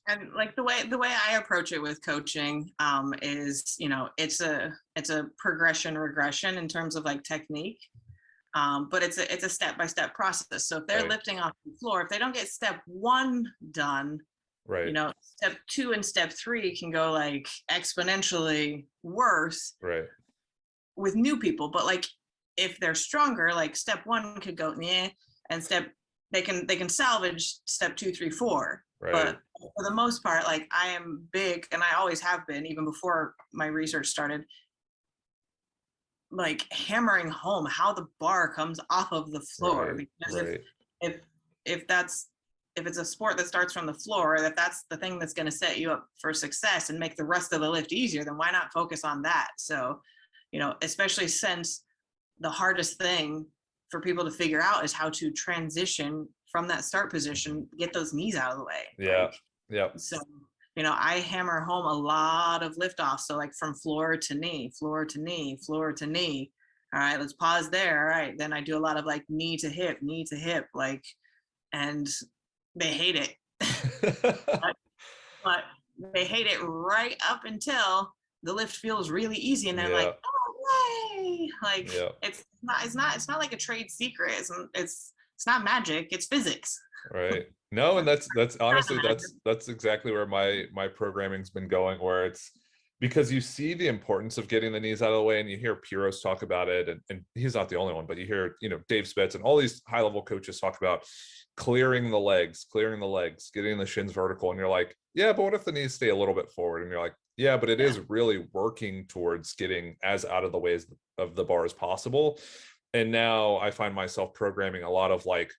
And like the way I approach it with coaching is, it's a progression regression in terms of like technique. But it's a step-by-step process. So if they're right, lifting off the floor, if they don't get step 1 done, right, step 2 and step 3 can go like exponentially worse right, with new people. But like if they're stronger, like step 1 could go yeah, and they can salvage step 2, 3, 4. right, But for the most part, like I am big, and I always have been, even before my research started, like hammering home how the bar comes off of the floor. right, Because right, if it's a sport that starts from the floor, if that's the thing that's going to set you up for success and make the rest of the lift easier, then why not focus on that? So, especially since the hardest thing for people to figure out is how to transition from that start position, get those knees out of the way. yeah, yeah, So, I hammer home a lot of liftoffs. So like from floor to knee, floor to knee, floor to knee. All right, let's pause there. All right. Then I do a lot of like knee to hip, like, and they hate it. but they hate it right up until the lift feels really easy. And they're yeah, like, oh, yay. Like yeah, it's not like a trade secret. It's not magic. It's physics. right. No, and that's honestly that's exactly where my programming's been going, where it's because you see the importance of getting the knees out of the way, and you hear Piros talk about it, and he's not the only one, but you hear Dave Spitz and all these high level coaches talk about clearing the legs, getting the shins vertical, and you're like, yeah, but what if the knees stay a little bit forward? And you're like, yeah, but it is really working towards getting as out of the way of the bar as possible. And now I find myself programming a lot of like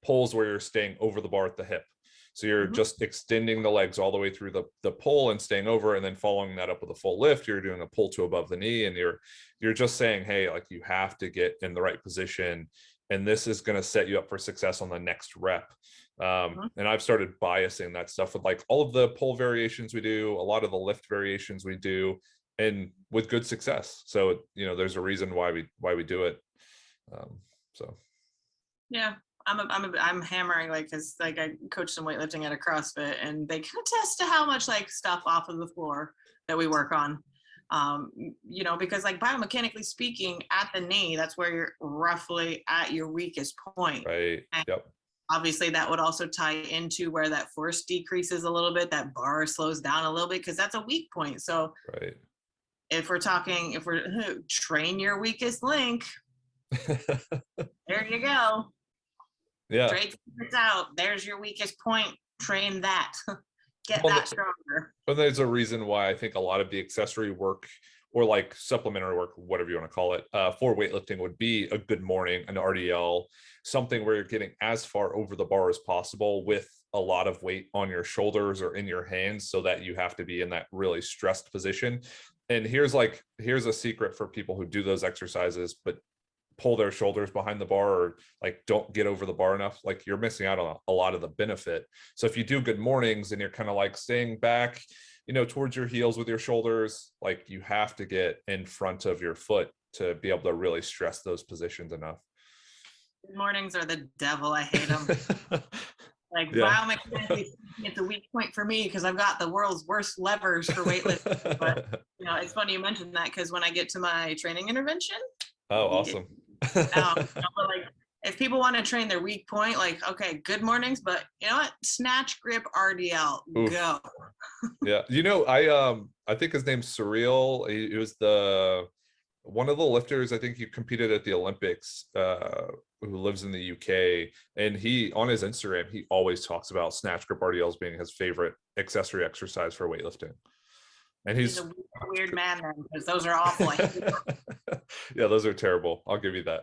pulls where you're staying over the bar at the hip. So you're just extending the legs all the way through the pull and staying over, and then following that up with a full lift. You're doing a pull to above the knee, and you're just saying, hey, like you have to get in the right position, and this is going to set you up for success on the next rep. And I've started biasing that stuff with like all of the pull variations we do, a lot of the lift variations we do, and with good success. So there's a reason why we do it. So yeah. I'm hammering, like, because like I coach some weightlifting at a CrossFit, and they can attest to how much like stuff off of the floor that we work on. Because like biomechanically speaking, at the knee, that's where you're roughly at your weakest point. right. And Yep. obviously that would also tie into where that force decreases a little bit, that bar slows down a little bit, because that's a weak point. So Right. if we're train your weakest link, there you go. Yeah. Trade secrets out. There's your weakest point. Train that. Get Well, that stronger. But there's a reason why I think a lot of the accessory work, or like supplementary work, whatever you want to call it, for weightlifting would be a good morning, an RDL, something where you're getting as far over the bar as possible with a lot of weight on your shoulders or in your hands, so that you have to be in that really stressed position. And here's a secret for people who do those exercises but pull their shoulders behind the bar, or like don't get over the bar enough, like you're missing out on a lot of the benefit. So if you do good mornings and you're kind of like staying back, towards your heels with your shoulders, like you have to get in front of your foot to be able to really stress those positions enough. Good mornings are the devil. I hate them. Like biomechanically, it's a weak point for me because I've got the world's worst levers for weightlifting. But it's funny you mentioned that, because when I get to my training intervention, awesome. but like if people want to train their weak point, like, okay, good mornings, but you know what? Snatch, grip, RDL, Oof. go. Yeah. I think his name's Surreal. He was one of the lifters, I think he competed at the Olympics, who lives in the UK. And he, on his Instagram, he always talks about snatch, grip, RDLs being his favorite accessory exercise for weightlifting. And he's a weird man then, because those are awful. Yeah, those are terrible. I'll give you that.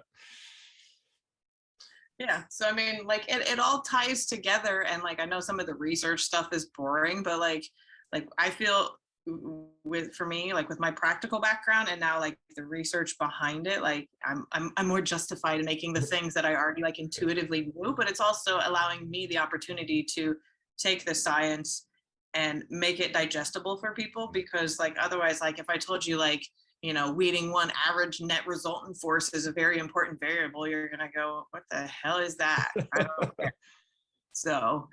Yeah. So I mean, like it all ties together, and like I know some of the research stuff is boring, but like I feel for me, like with my practical background and now like the research behind it, like I'm more justified in making the things that I already like intuitively knew, but it's also allowing me the opportunity to take the science and make it digestible for people, because like otherwise, like if I told you like, you know, weeding one average net resultant force is a very important variable, you're gonna go, what the hell is that? I don't care. So,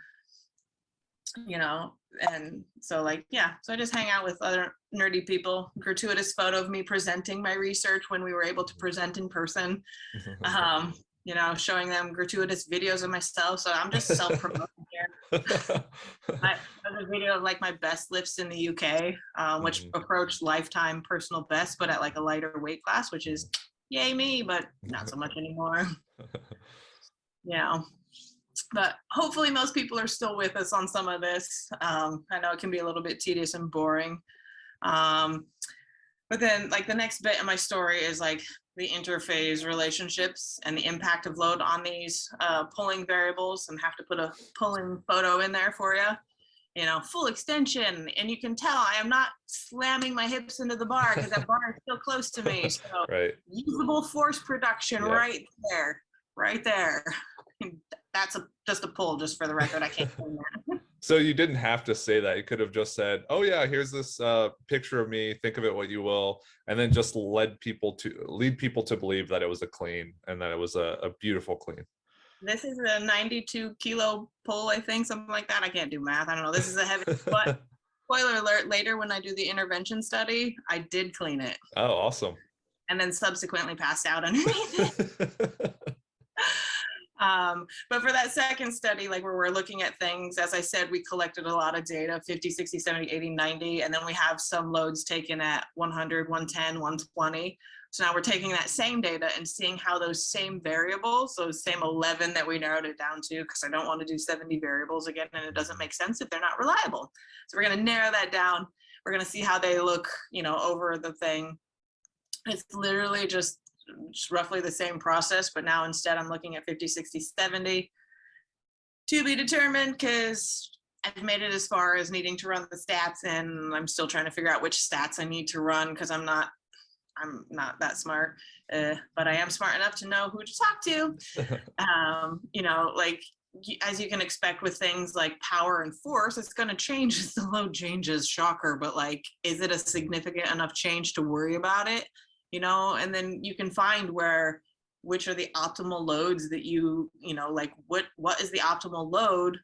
you know, and so like, yeah, so I just hang out with other nerdy people. Gratuitous photo of me presenting my research when we were able to present in person. You know, showing them gratuitous videos of myself. So I'm just self-promoting here. I have a video of like my best lifts in the UK, which approached lifetime personal best, but at like a lighter weight class, which is yay me, but not so much anymore. You know, but hopefully most people are still with us on some of this. I know it can be a little bit tedious and boring. But then like the next bit of my story is like the interphase relationships and the impact of load on these pulling variables, and have to put a pulling photo in there for you. You know, full extension, and you can tell I am not slamming my hips into the bar because that bar is still close to me. So Right. usable force production, Yep. right there. That's just a pull, just for the record. I can't say that. So you didn't have to say that. You could have just said, oh yeah, here's this picture of me, think of it what you will, and then just lead people to believe that it was a clean and that it was a beautiful clean. This is a 92 kilo pull, I think, something like that. I can't do math. I don't know. This is a heavy, but spoiler alert, later when I do the intervention study, I did clean it. Oh, awesome. And then subsequently passed out underneath it. But for that second study, like where we're looking at things, as I said, we collected a lot of data, 50, 60, 70, 80, 90, and then we have some loads taken at 100, 110, 120. So now we're taking that same data and seeing how those same variables, those same 11 that we narrowed it down to, because I don't want to do 70 variables again, and it doesn't make sense if they're not reliable. So we're going to narrow that down. We're going to see how they look, you know, over the thing. It's literally just roughly the same process, but now instead I'm looking at 50, 60, 70 to be determined, because I've made it as far as needing to run the stats, and I'm still trying to figure out which stats I need to run, because I'm not that smart, but I am smart enough to know who to talk to. You know, like as you can expect with things like power and force, it's going to change as the load changes, shocker, but like, is it a significant enough change to worry about it? You know, and then you can find which are the optimal loads that you know, like what is the optimal load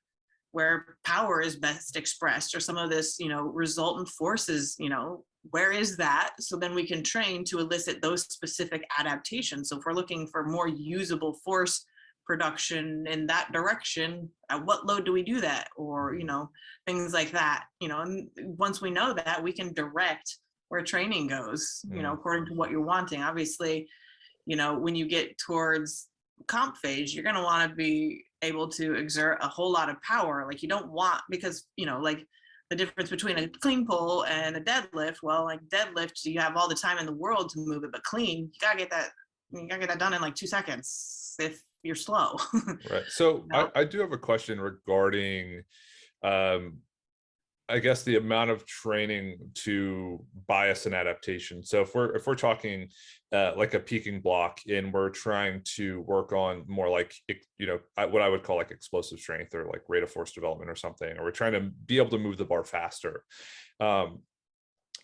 where power is best expressed, or some of this, you know, resultant forces, you know, where is that? So then we can train to elicit those specific adaptations. So if we're looking for more usable force production in that direction, at what load do we do that? Or, you know, things like that, you know, and once we know that, we can direct where training goes, you know, according to what you're wanting. Obviously, you know, when you get towards comp phase, you're going to want to be able to exert a whole lot of power. Like you don't want, because, you know, like the difference between a clean pull and a deadlift, well, like deadlift, you have all the time in the world to move it, but clean, you gotta get that done in like 2 seconds if you're slow. Right. So You know? I do have a question regarding I guess the amount of training to bias and adaptation. So if we're talking like a peaking block, and we're trying to work on more like, you know, what I would call like explosive strength or like rate of force development or something, or we're trying to be able to move the bar faster,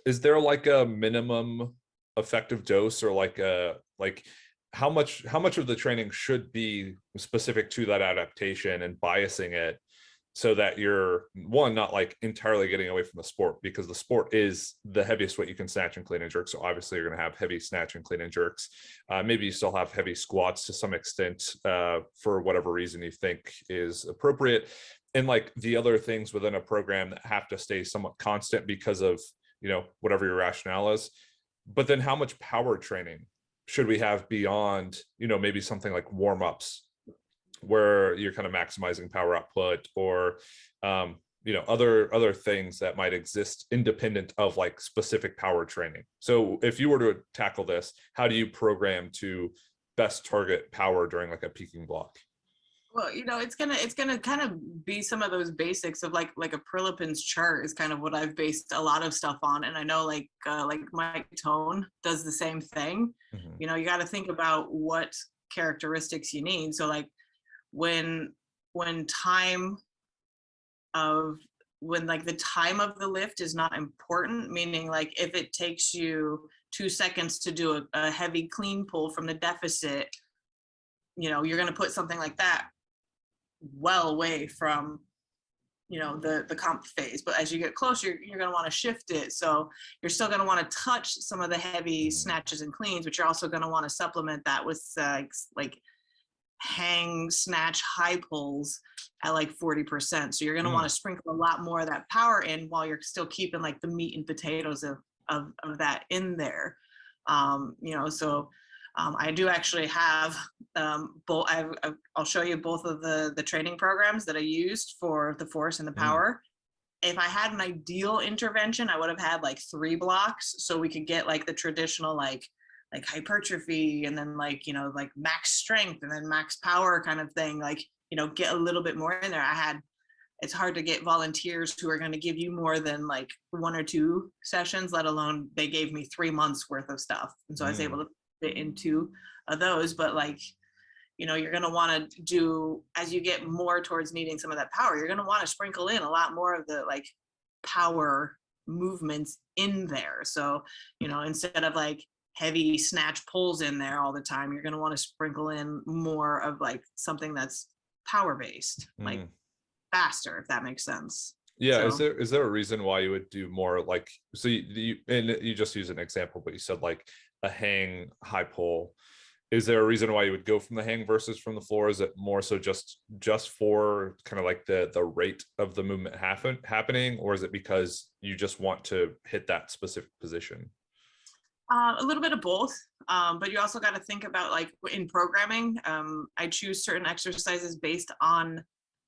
is there like a minimum effective dose, or like how much of the training should be specific to that adaptation and biasing it, so that you're not like entirely getting away from the sport, because the sport is the heaviest weight you can snatch and clean and jerk. So obviously you're going to have heavy snatch and clean and jerks. Maybe you still have heavy squats to some extent for whatever reason you think is appropriate. And like the other things within a program that have to stay somewhat constant because of, you know, whatever your rationale is. But then how much power training should we have beyond, you know, maybe something like warm-ups, where you're kind of maximizing power output, or you know, other things that might exist independent of like specific power training. So if you were to tackle this, how do you program to best target power during like a peaking block? Well, you know, it's gonna kind of be some of those basics of like a Prilepin's chart is kind of what I've based a lot of stuff on. And I know like Mike Tone does the same thing. You know, you got to think about what characteristics you need. So like when time of when like the time of the lift is not important, meaning like if it takes you 2 seconds to do a heavy clean pull from the deficit, you're going to put something like that well away from the comp phase. But as you get closer, you're going to want to shift it, so you're still going to want to touch some of the heavy snatches and cleans, but you're also going to want to supplement that with like hang snatch high pulls at like 40%. So you're going to want to sprinkle a lot more of that power in while you're still keeping like the meat and potatoes of that in there. So I do actually have both. I'll show you both of the training programs that I used for the force and the power. If I had an ideal intervention, I would have had like 3 blocks, so we could get like the traditional like hypertrophy, and then like max strength and then max power kind of thing, like get a little bit more in there. It's hard to get volunteers who are going to give you more than like 1 or 2 sessions, let alone they gave me 3 months worth of stuff, and so I was able to fit into those. But like you're going to want to do, as you get more towards needing some of that power, you're going to want to sprinkle in a lot more of the like power movements in there. So instead of like heavy snatch pulls in there all the time, you're going to want to sprinkle in more of like something that's power based, like faster, if that makes sense. Yeah. So, Is there a reason why you would do more like, so you just use an example, but you said like a hang high pull. Is there a reason why you would go from the hang versus from the floor? Is it more so just for kind of like the rate of the movement happening, or is it because you just want to hit that specific position? a little bit of both, but you also got to think about like in programming, I choose certain exercises based on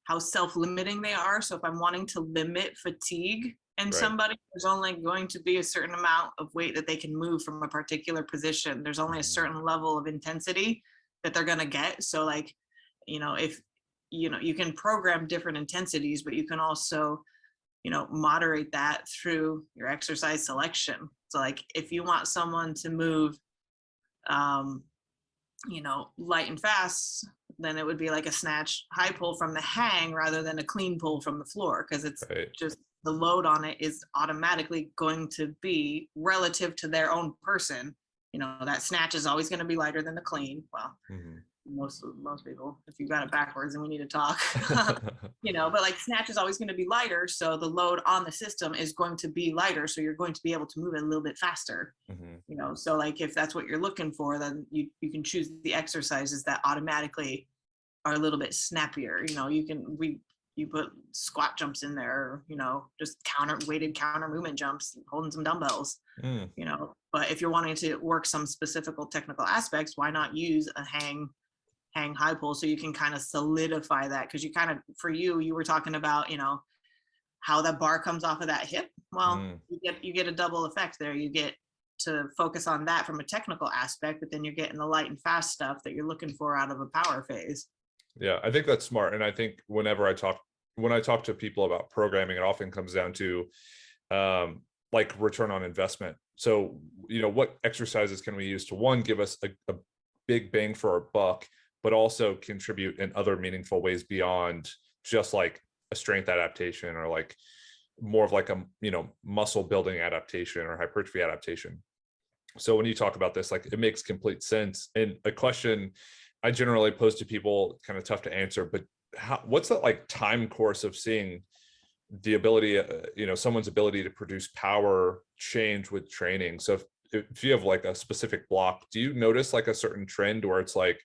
how self-limiting they are. So if I'm wanting to limit fatigue in somebody, there's only going to be a certain amount of weight that they can move from a particular position. There's only a certain level of intensity that they're going to get. So like, if you can program different intensities, but you can also moderate that through your exercise selection. So like if you want someone to move light and fast, then it would be like a snatch high pull from the hang rather than a clean pull from the floor, because it's just the load on it is automatically going to be relative to their own person. That snatch is always going to be lighter than the clean. Well, most people, if you got it backwards, and we need to talk. But like snatch is always going to be lighter, so the load on the system is going to be lighter, so you're going to be able to move it a little bit faster. So like if that's what you're looking for, then you can choose the exercises that automatically are a little bit snappier. You put squat jumps in there, just weighted counter movement jumps, holding some dumbbells. But if you're wanting to work some specific technical aspects, why not use a hang high pull, so you can kind of solidify that? Because you were talking about how that bar comes off of that hip. Well, you get a double effect there. You get to focus on that from a technical aspect, but then you're getting the light and fast stuff that you're looking for out of a power phase. Yeah, I think that's smart. And I think when I talk to people about programming, it often comes down to like return on investment. So what exercises can we use to, one, give us a big bang for our buck, but also contribute in other meaningful ways beyond just like a strength adaptation, or like more of like a muscle building adaptation or hypertrophy adaptation. So when you talk about this, like, it makes complete sense. And a question I generally pose to people, kind of tough to answer, but what's that like time course of seeing the ability, someone's ability to produce power change with training? So if you have like a specific block, do you notice like a certain trend where it's like,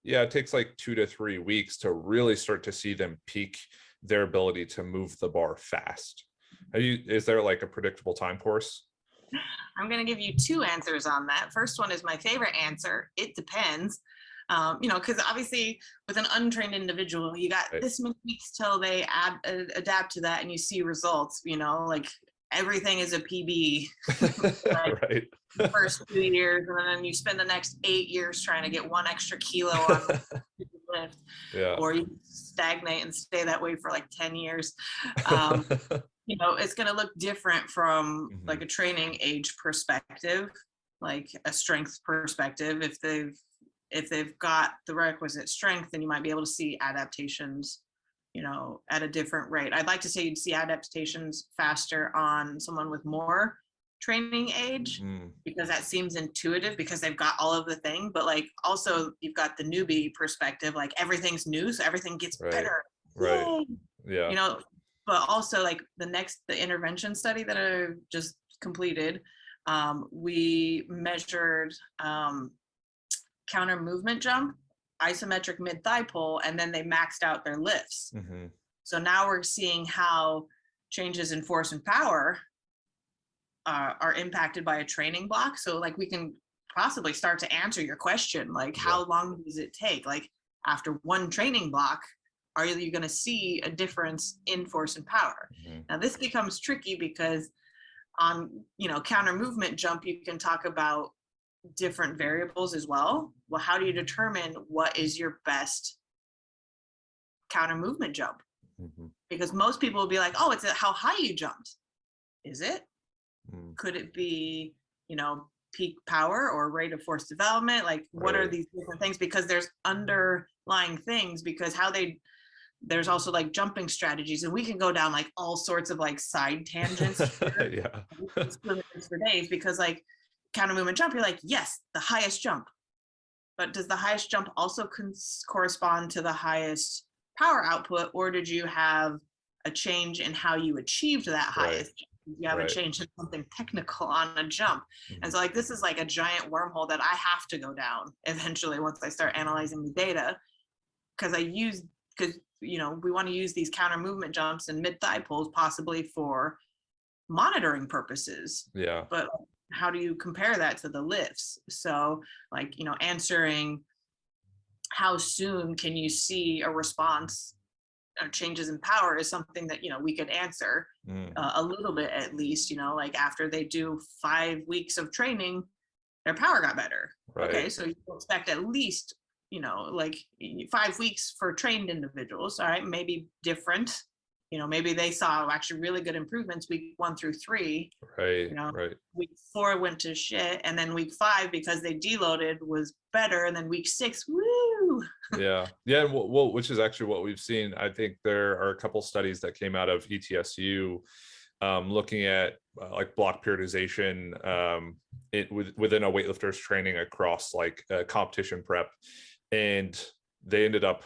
yeah, it takes like 2 to 3 weeks to really start to see them peak their ability to move the bar fast? Is there like a predictable time course? I'm going to give you 2 answers on that. First one is my favorite answer. It depends. Because obviously with an untrained individual, you got this many weeks till they adapt to that and you see results. Like everything is a PB. Like Right. the first 2 years, and then you spend the next 8 years trying to get 1 extra kilo on the lift. Yeah. Or you stagnate and stay that way for like 10 years. It's going to look different from like a training age perspective, like a strength perspective. If they've got the requisite strength, then you might be able to see adaptations at a different rate. I'd like to say you'd see adaptations faster on someone with more training age, because that seems intuitive because they've got all of the thing, but like also you've got the newbie perspective, like everything's new, so everything gets better. Right. Yay! Yeah. But also like the intervention study that I just completed, we measured counter movement jump, isometric mid thigh pull, and then they maxed out their lifts. So now we're seeing how changes in force and power are impacted by a training block. So like we can possibly start to answer your question, like how long does it take? Like after one training block, are you going to see a difference in force and power? Now this becomes tricky because on, counter movement jump, you can talk about different variables as well. Well, how do you determine what is your best counter movement jump? Because most people will be like, oh, it's how high you jumped. Is it? Could it be, peak power or rate of force development? Like, what are these different things? Because there's underlying things, because there's also like jumping strategies, and we can go down like all sorts of like side tangents here. For days, because like counter movement jump, you're like, yes, the highest jump, but does the highest jump also correspond to the highest power output, or did you have a change in how you achieved that highest jump? You have a change in something technical on a jump. And so like this is like a giant wormhole that I have to go down eventually once I start analyzing the data, because we want to use these counter movement jumps and mid thigh pulls possibly for monitoring purposes. But how do you compare that to the lifts? So like, answering how soon can you see a response or changes in power is something that, we could answer a little bit at least, like after they do 5 weeks of training, their power got better. Okay, so you expect at least, like 5 weeks for trained individuals. All right, maybe different. Maybe they saw actually really good improvements week 1 through 3. Week 4 went to shit, and then week 5, because they deloaded, was better, and then week 6, woo. Yeah. Well, which is actually what we've seen. I think there are a couple studies that came out of ETSU looking at like block periodization within a weightlifter's training across like competition prep, and they ended up,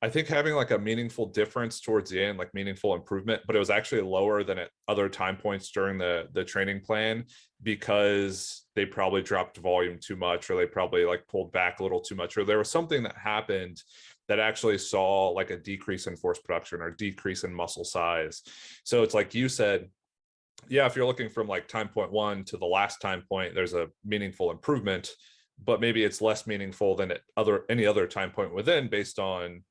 I think having like a meaningful difference towards the end, like meaningful improvement, but it was actually lower than at other time points during the training plan, because they probably dropped volume too much, or they probably like pulled back a little too much, or there was something that happened that actually saw like a decrease in force production or decrease in muscle size. So it's like you said, if you're looking from like time point 1 to the last time point, there's a meaningful improvement, but maybe it's less meaningful than at any other time point within, based on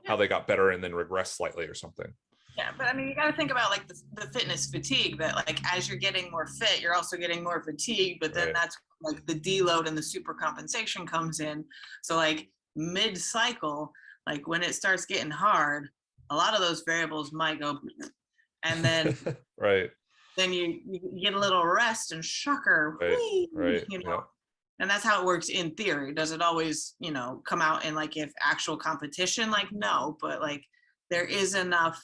how they got better and then regress slightly or something. Yeah, but I mean, you got to think about like the fitness fatigue, that like as you're getting more fit, you're also getting more fatigued, but then that's like the deload and the super compensation comes in. So like mid-cycle, like when it starts getting hard, a lot of those variables might go, and then then you get a little rest and shocker, And that's how it works in theory. Does it always, come out in like if actual competition? Like, no, but like there is enough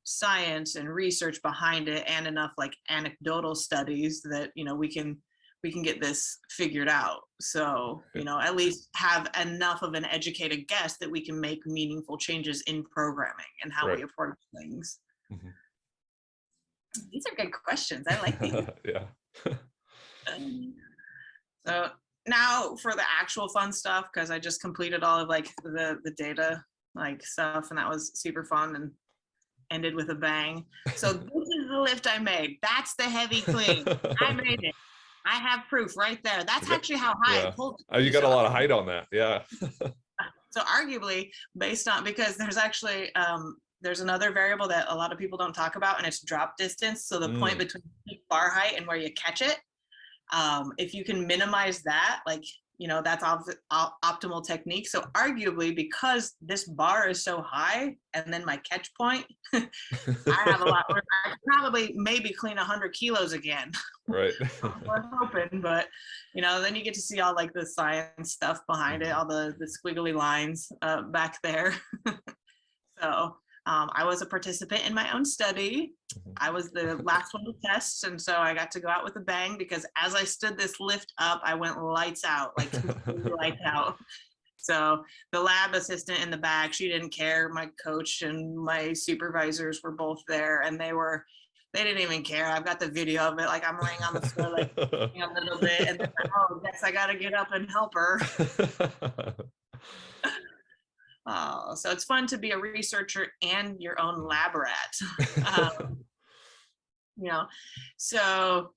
science and research behind it, and enough like anecdotal studies that, we can get this figured out. So, at least have enough of an educated guess that we can make meaningful changes in programming and how we approach things. These are good questions. I like these. So now for the actual fun stuff, because I just completed all of like the data like stuff, and that was super fun and ended with a bang. So this is the lift I made. That's the heavy clean. I made it. I have proof right there. That's actually how high I pulled it. You got a lot of height on that. So arguably based on, because there's actually there's another variable that a lot of people don't talk about, and it's drop distance. So the point between peak bar height and where you catch it. If you can minimize that, like, that's optimal technique. So arguably, because this bar is so high, and then my catch point, I have a lot more. I probably maybe clean 100 kilos again. Right. We're hoping, but then you get to see all like the science stuff behind it, all the squiggly lines back there. So I was a participant in my own study. I was the last one to test. And so I got to go out with a bang, because as I stood this lift up, I went lights out, like completely lights out. So the lab assistant in the back, she didn't care. My coach and my supervisors were both there, and they didn't even care. I've got the video of it. Like, I'm laying on the floor, like a little bit, and then, oh, yes, I got to get up and help her. So it's fun to be a researcher and your own lab rat. So,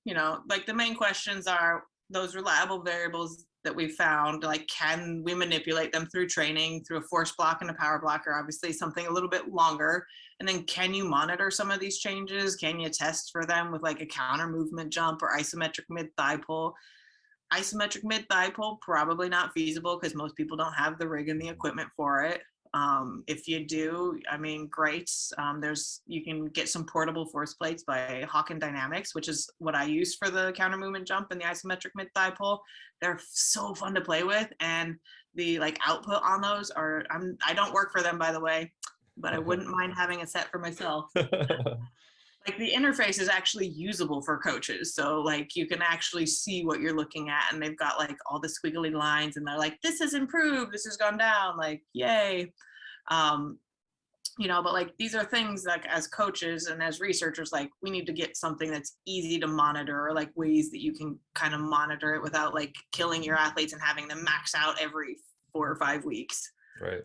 like the main questions are those reliable variables that we found, like, can we manipulate them through training, through a force block and a power block, or obviously something a little bit longer? And then can you monitor some of these changes? Can you test for them with like a counter movement jump or isometric mid thigh pull? Isometric mid thigh pull, probably not feasible, because most people don't have the rig and the equipment for it. If you do, I mean, great. You can get some portable force plates by Hawken Dynamics, which is what I use for the counter movement jump and the isometric mid thigh pull. They're so fun to play with, and the like output on those are. I don't work for them, by the way, but I wouldn't mind having a set for myself. Like, the interface is actually usable for coaches. So like, you can actually see what you're looking at, and they've got like all the squiggly lines, and they're like, this has improved, this has gone down, like, yay. But like, these are things like, as coaches and as researchers, like, we need to get something that's easy to monitor, or like ways that you can kind of monitor it without like killing your athletes and having them max out every 4 or 5 weeks. Right.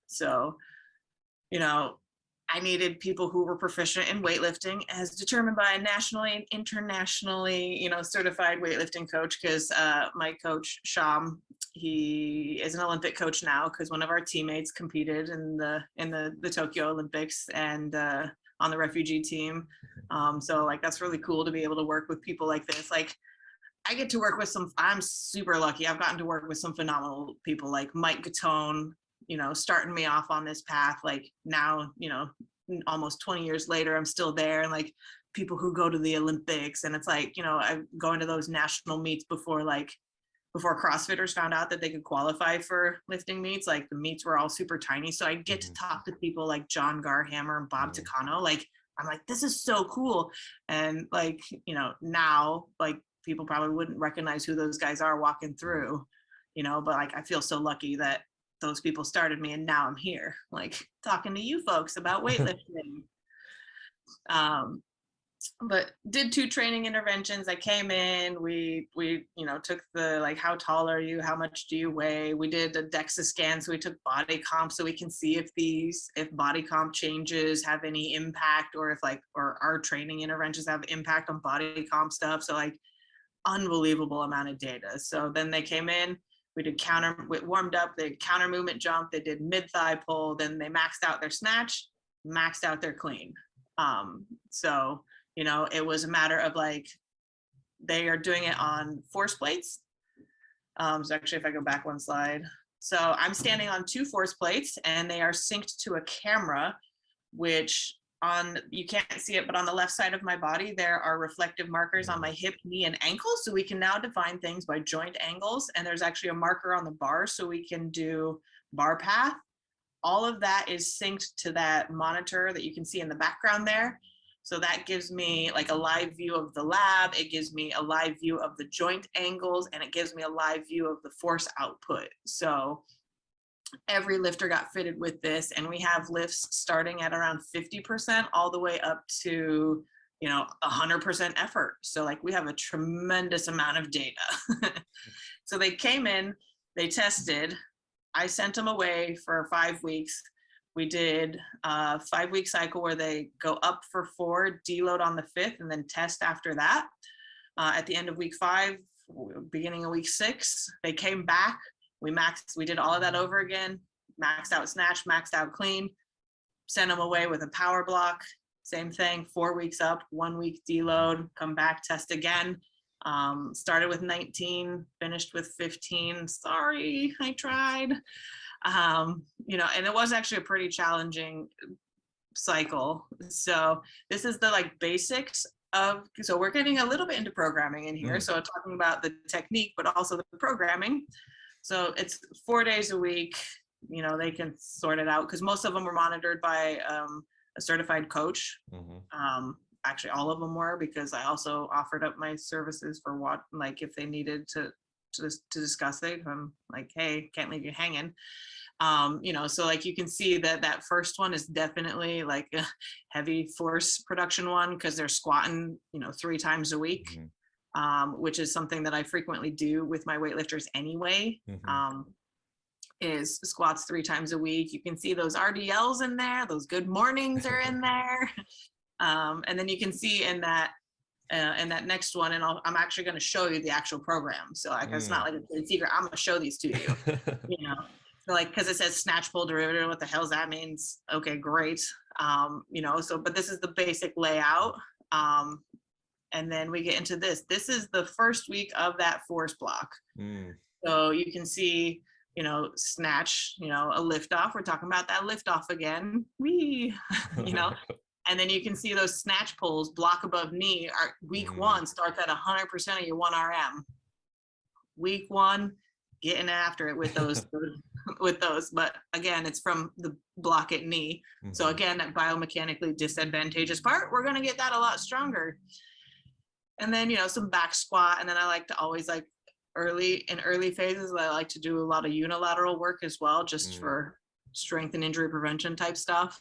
So, I needed people who were proficient in weightlifting, as determined by a nationally and internationally, certified weightlifting coach. Because my coach, Sham, he is an Olympic coach now, because one of our teammates competed in the Tokyo Olympics and on the refugee team. So like, that's really cool to be able to work with people like this. Like, I get to work with I'm super lucky. I've gotten to work with some phenomenal people like Mike Gattone, starting me off on this path. Like, now, almost 20 years later, I'm still there. And like, people who go to the Olympics, and it's like, I'm going to those national meets before CrossFitters found out that they could qualify for lifting meets. Like, the meets were all super tiny. So I get to talk to people like John Garhammer and Bob Takano. Like, I'm like, this is so cool. And like, now, like, people probably wouldn't recognize who those guys are walking through, but like, I feel so lucky that those people started me, and now I'm here, like, talking to you folks about weightlifting. But did 2 training interventions. I came in, we took the, like, how tall are you, how much do you weigh? We did a DEXA scan, so we took body comp, so we can see if body comp changes have any impact, or if or our training interventions have impact on body comp stuff. So like, unbelievable amount of data. So then they came in, we warmed up, they counter movement jump, they did mid thigh pull, then they maxed out their snatch, maxed out their clean. So, it was a matter of like, they are doing it on force plates. So actually, if I go back one slide, so I'm standing on 2 force plates, and they are synced to a camera, which you can't see it, but on the left side of my body, there are reflective markers on my hip, knee, and ankle. So we can now define things by joint angles. And there's actually a marker on the bar, so we can do bar path. All of that is synced to that monitor that you can see in the background there. So that gives me like a live view of the lab. It gives me a live view of the joint angles, and it gives me a live view of the force output. So every lifter got fitted with this, and we have lifts starting at around 50% all the way up to 100% effort. So like, we have a tremendous amount of data. So they came in, they tested, I sent them away for 5 weeks. We did a 5-week cycle where they go up for 4, deload on the 5th, and then test after that. At the end of week 5, beginning of week 6, they came back. We did all of that over again, maxed out snatch, maxed out clean, sent them away with a power block, same thing, 4 weeks up, 1 week deload, come back, test again. Started with 19, finished with 15. Sorry, I tried. And it was actually a pretty challenging cycle. So this is the like basics so we're getting a little bit into programming in here. So talking about the technique, but also the programming. So it's 4 days a week, you know, they can sort it out, because most of them were monitored by a certified coach. Actually, all of them were, because I also offered up my services for what, like, if they needed to discuss it, I'm like, hey, can't leave you hanging. You know, so like you can see that that first one is definitely like a heavy force production one, because they're squatting, you know, 3 times a week, which is something that I frequently do with my weightlifters anyway. Is squats 3 times a week. You can see those RDLs in there, those good mornings are in there. And then you can see in that next one, and I'm actually going to show you the actual program. So like, it's not like a secret. I'm going to show these to you, you know, so like, cause it says snatch pull derivative. What the hell's that means? Okay, great. You know, so, but this is the basic layout. And then we get into this. This is the first week of that force block. So you can see, you know, snatch, you know, a lift off. We're talking about that lift off again. Wee, you know. And then you can see those snatch pulls, block above knee. Are week 1 starts at 100% of your 1 RM. Week 1, getting after it with those, with those. But again, it's from the block at knee. So again, that biomechanically disadvantageous part, we're going to get that a lot stronger. And then, you know, some back squat. And then I like to always, like, early phases, I like to do a lot of unilateral work as well, just for strength and injury prevention type stuff.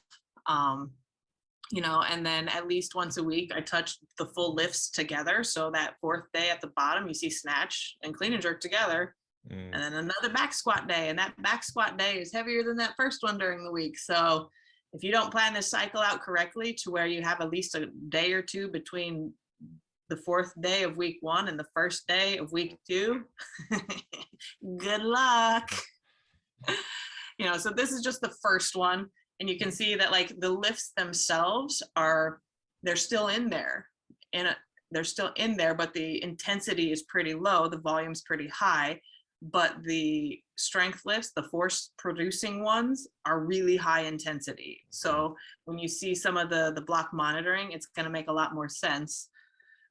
You know, and then at least once a week, I touch the full lifts together. So that 4th day at the bottom, you see snatch and clean and jerk together. And then another back squat day. And that back squat day is heavier than that first one during the week. So if you don't plan this cycle out correctly to where you have at least a day or 2 between the 4th day of week 1 and the 1st day of week 2, good luck. You know, so this is just the first one. And you can see that, like, the lifts themselves they're still in there. They're still in there, but the intensity is pretty low. The volume's pretty high. But the strength lifts, the force producing ones, are really high intensity. So when you see some of the block monitoring, it's going to make a lot more sense.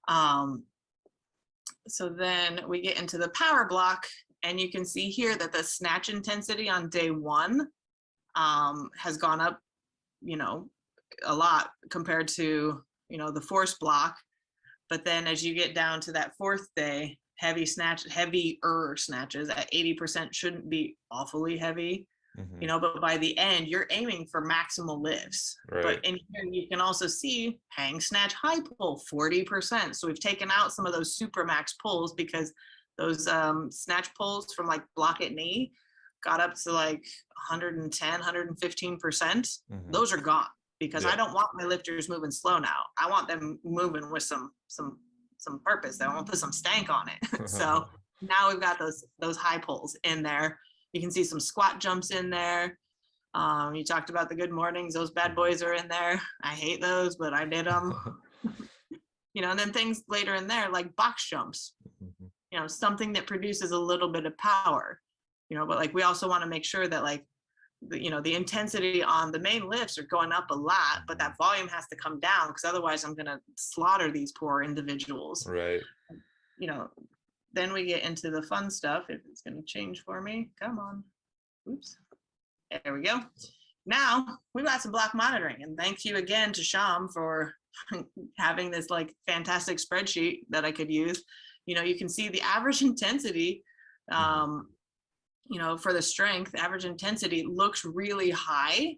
So then we get into the power block, and you can see here that the snatch intensity on day 1 has gone up, you know, a lot compared to, you know, the force block. But then as you get down to that 4th day, heavier snatches at 80% shouldn't be awfully heavy, you know, but by the end, you're aiming for maximal lifts. Right. But in here, you can also see hang snatch high pull, 40%. So we've taken out some of those super max pulls, because those snatch pulls from like block at knee got up to like 110, 115%. Those are gone, because I don't want my lifters moving slow now. I want them moving with some purpose. I want to put some stank on it. So now we've got those high pulls in there. You can see some squat jumps in there. You talked about the good mornings. Those bad boys are in there. I hate those, but I did them. You know, and then things later in there like box jumps, you know, something that produces a little bit of power. You know, but like, we also want to make sure that, like, you know, the intensity on the main lifts are going up a lot, but that volume has to come down, because otherwise I'm going to slaughter these poor individuals. Right. You know, then we get into the fun stuff. If it's going to change for me, come on. Oops. There we go. Now we've got some block monitoring, and thank you again to Sham for having this like fantastic spreadsheet that I could use. You know, you can see the average intensity, you know, for the strength, average intensity looks really high.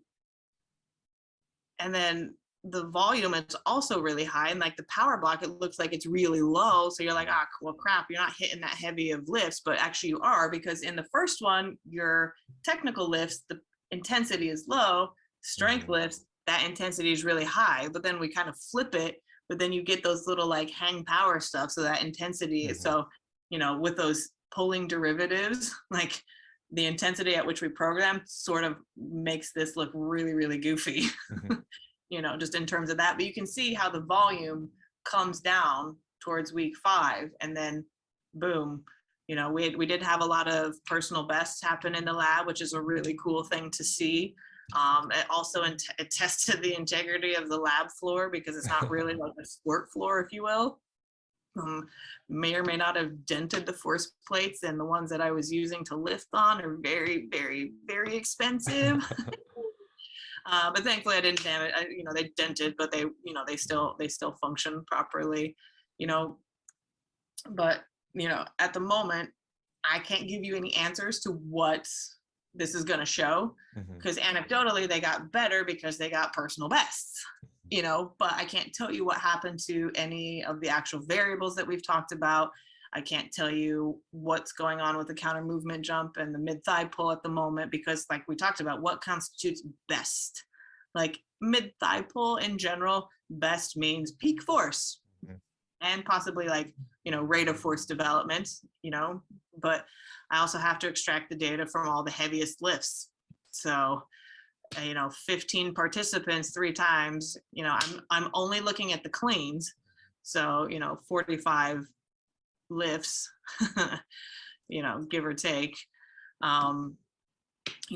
And then the volume is also really high. And like the power block, it looks like it's really low. So you're like, ah, well, crap, you're not hitting that heavy of lifts, but actually you are, because in the first one, your technical lifts, the intensity is low. Strength lifts, that intensity is really high. But then we kind of flip it, but then you get those little like hang power stuff. So that intensity is so, you know, with those pulling derivatives, like the intensity at which we program sort of makes this look really, really goofy, you know, just in terms of that. But you can see how the volume comes down towards week 5, and then boom, you know, we did have a lot of personal bests happen in the lab, which is a really cool thing to see. It also attests to the integrity of the lab floor, because it's not really like a sport floor, if you will. May or may not have dented the force plates, and the ones that I was using to lift on are very, very, very expensive. But thankfully I didn't damage, they dented, but they still function properly, you know, but, at the moment, I can't give you any answers to what this is going to show, because anecdotally they got better because they got personal bests, but I can't tell you what happened to any of the actual variables that we've talked about. I can't tell you what's going on with the counter movement jump and the mid thigh pull at the moment, because like we talked about, what constitutes best? Like mid thigh pull in general, best means peak force and possibly like, rate of force development, but I also have to extract the data from all the heaviest lifts. So, 15 participants 3 times, I'm only looking at the cleans. So, 45 lifts, give or take. So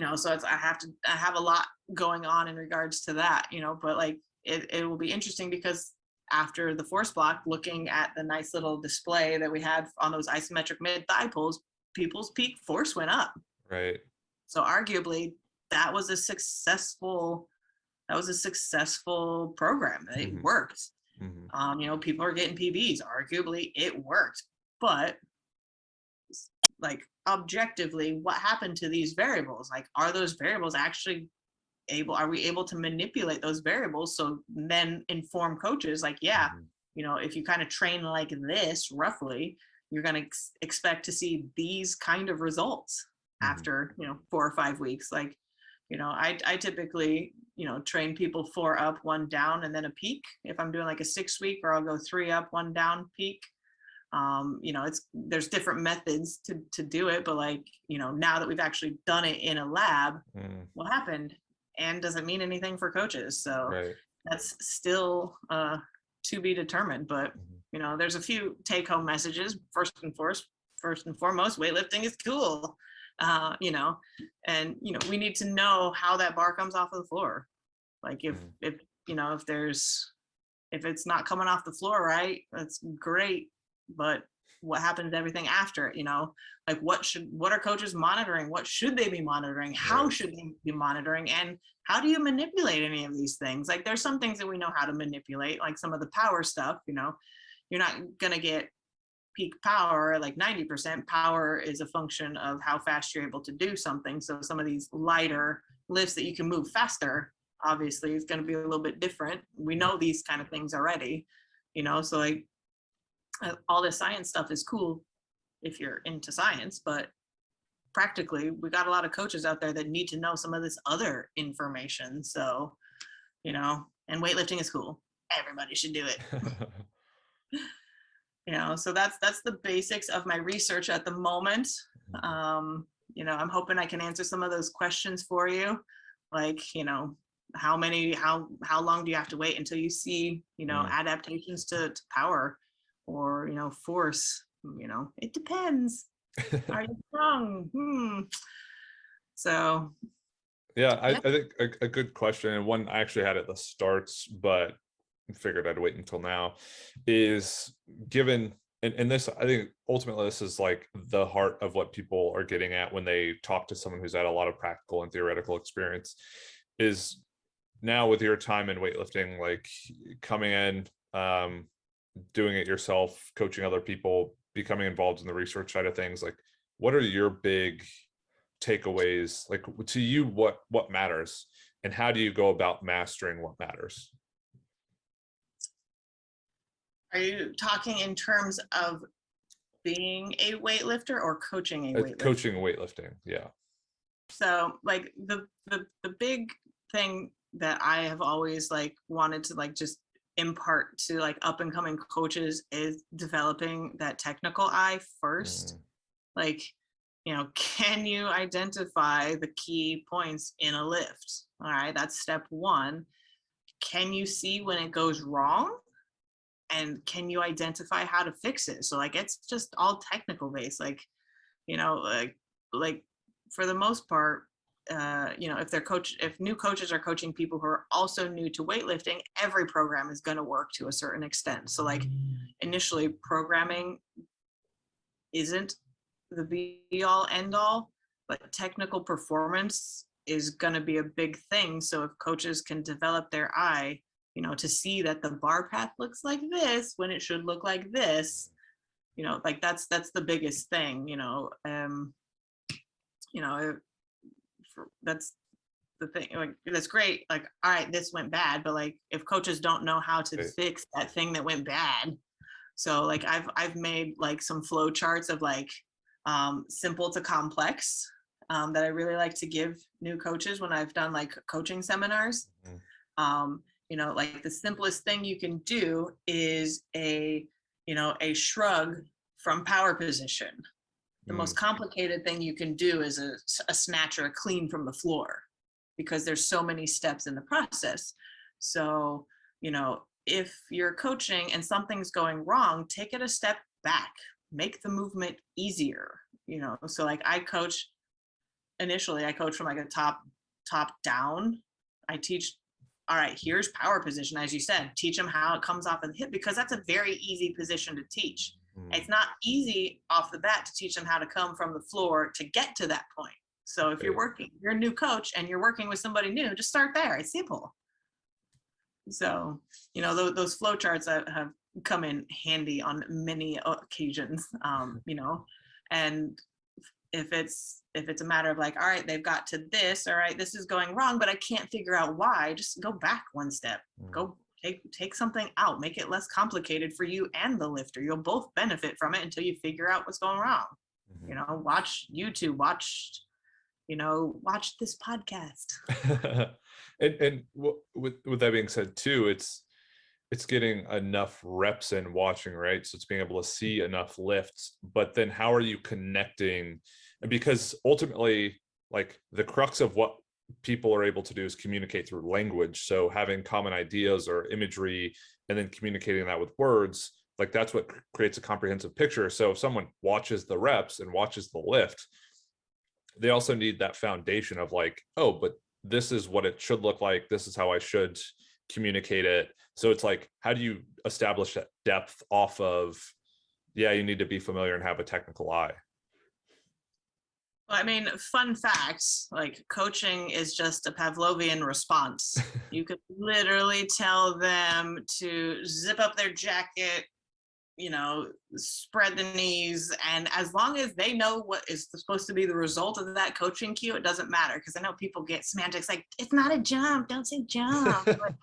I have a lot going on in regards to that, but like it will be interesting, because after the force block, looking at the nice little display that we had on those isometric mid thigh pulls, people's peak force went up. Right. So arguably that was a successful program. It worked. People are getting PBs. Arguably it worked, but like objectively, what happened to these variables? Like, are those variables actually are we able to manipulate those variables, so then inform coaches like, yeah, if you kind of train like this roughly, you're going to expect to see these kind of results after 4 or 5 weeks. Like, I typically train people 4 up, 1 down, and then a peak. If I'm doing like a 6-week, or I'll go 3 up, 1 down, peak. There's different methods to do it, but like, now that we've actually done it in a lab, what happened? And does it mean anything for coaches? So that's still to be determined. But there's a few take-home messages. First and foremost, weightlifting is cool. And we need to know how that bar comes off of the floor. Like if it's not coming off the floor right, that's great. But what happened to everything after it? Like what are coaches monitoring? What should they be monitoring? How should they be monitoring? And how do you manipulate any of these things? Like there's some things that we know how to manipulate, like some of the power stuff. You're not gonna get peak power like 90%. Power is a function of how fast you're able to do something. So some of these lighter lifts that you can move faster, obviously, is going to be a little bit different. We know these kind of things already, so like all this science stuff is cool if you're into science, but practically we got a lot of coaches out there that need to know some of this other information. So, and weightlifting is cool. Everybody should do it. So that's the basics of my research at the moment. I'm hoping I can answer some of those questions for you. Like, how long do you have to wait until you see, adaptations to power or, force? It depends. Are you strong? So. Yeah, I think a good question, and one I actually had at the starts, but figured I'd wait until now, is given, and this, I think ultimately this is like the heart of what people are getting at when they talk to someone who's had a lot of practical and theoretical experience, is now with your time in weightlifting, like coming in, doing it yourself, coaching other people, becoming involved in the research side of things, like what are your big takeaways? Like to you, what matters, and how do you go about mastering what matters? Are you talking in terms of being a weightlifter or coaching a weightlifter? Coaching weightlifting, yeah. So like the big thing that I have always like wanted to like just impart to like up and coming coaches is developing that technical eye first. Like, can you identify the key points in a lift? All right, that's step 1. Can you see when it goes wrong? And can you identify how to fix it? So like, it's just all technical based. Like, like for the most part, if new coaches are coaching people who are also new to weightlifting, every program is going to work to a certain extent. So like initially programming isn't the be all end all, but technical performance is going to be a big thing. So if coaches can develop their eye, to see that the bar path looks like this when it should look like this, like that's the biggest thing, that's the thing. Like, that's great. Like, all right, this went bad, but like if coaches don't know how to fix that thing that went bad. So like I've made like some flow charts of like simple to complex that I really like to give new coaches when I've done like coaching seminars. Like the simplest thing you can do is a shrug from power position. The most complicated thing you can do is a snatch or a clean from the floor, because there's so many steps in the process. So, if you're coaching and something's going wrong, take it a step back, make the movement easier, So like I coach from like a top down. I teach, all right, here's power position, as you said, teach them how it comes off of the hip, because that's a very easy position to teach. It's not easy off the bat to teach them how to come from the floor to get to that point. So if you're a new coach and you're working with somebody new, just start there. It's simple. So, those flow charts have come in handy on many occasions, and if it's a matter of like, all right, they've got to this, all right, this is going wrong, but I can't figure out why, just go back one step, go take something out, make it less complicated for you and the lifter. You'll both benefit from it until you figure out what's going wrong. Watch YouTube, watch this podcast. and with that being said too, it's getting enough reps in watching, right? So it's being able to see enough lifts, but then how are you connecting? And because ultimately, like the crux of what people are able to do is communicate through language. So having common ideas or imagery and then communicating that with words, like that's what creates a comprehensive picture. So if someone watches the reps and watches the lift, they also need that foundation of like, oh, but this is what it should look like. This is how I should communicate it. So it's like, how do you establish that depth off of, you need to be familiar and have a technical eye? Well, I mean, fun facts, like coaching is just a Pavlovian response. You could literally tell them to zip up their jacket, spread the knees. And as long as they know what is supposed to be the result of that coaching cue, it doesn't matter. Because I know people get semantics like, it's not a jump, don't say jump. But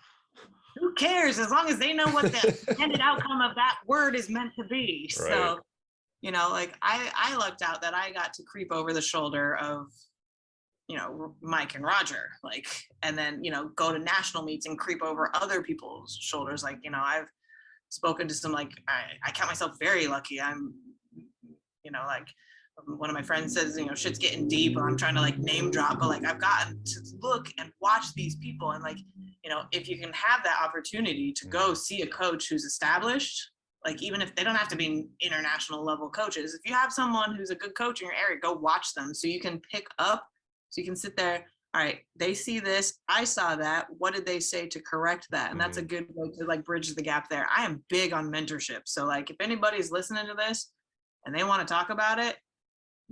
who cares? As long as they know what the intended outcome of that word is meant to be. Right. So, like I lucked out that I got to creep over the shoulder of, Mike and Roger, like, and then, go to national meets and creep over other people's shoulders. Like, I've spoken to some, like, I count myself very lucky. I'm, like one of my friends says, shit's getting deep, or I'm trying to like name drop, but like I've gotten to look and watch these people. And like, if you can have that opportunity to go see a coach who's established, like even if they don't have to be international level coaches, if you have someone who's a good coach in your area, go watch them so you can pick up, so you can sit there. All right, they see this, I saw that, what did they say to correct that? And that's a good way to like bridge the gap there. I am big on mentorship. So like if anybody's listening to this and they want to talk about it,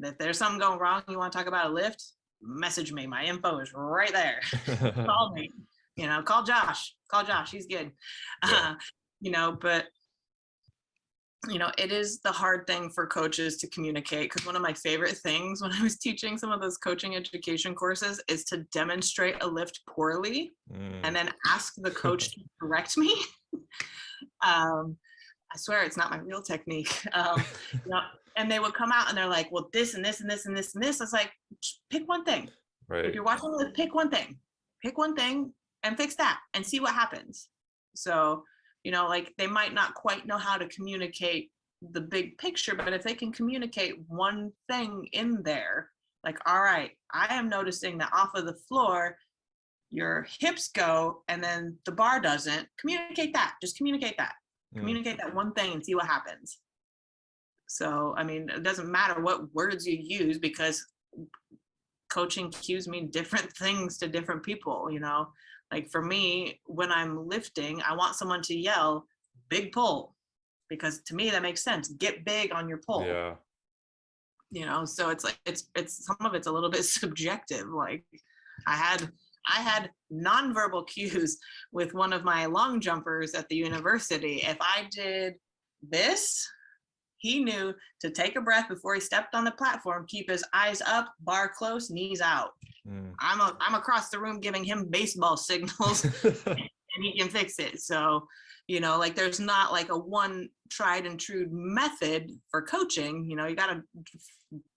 if there's something going wrong, you want to talk about a lift, message me. My info is right there. Call me, call Josh, he's good. Yeah. But it is the hard thing for coaches to communicate, because one of my favorite things when I was teaching some of those coaching education courses is to demonstrate a lift poorly and then ask the coach to correct me. I swear it's not my real technique. And they would come out and they're like, well, this and this and this and this and this. I was like, pick one thing. Right. If you're watching this, pick one thing and fix that and see what happens. So, like they might not quite know how to communicate the big picture, but if they can communicate one thing in there, like, all right, I am noticing that off of the floor, your hips go and then the bar doesn't. Communicate that. Just communicate that. Communicate that one thing and see what happens. So, I mean, it doesn't matter what words you use, because coaching cues mean different things to different people, you know? Like for me, when I'm lifting, I want someone to yell, big pull, because to me that makes sense. Get big on your pull. Yeah. You know, so it's like it's some of it's a little bit subjective. Like I had nonverbal cues with one of my long jumpers at the university. If I did this, he knew to take a breath before he stepped on the platform, keep his eyes up, bar close, knees out. I'm across the room giving him baseball signals and he can fix it. So, you know, like there's not like a one tried and true method for coaching. You know, you got to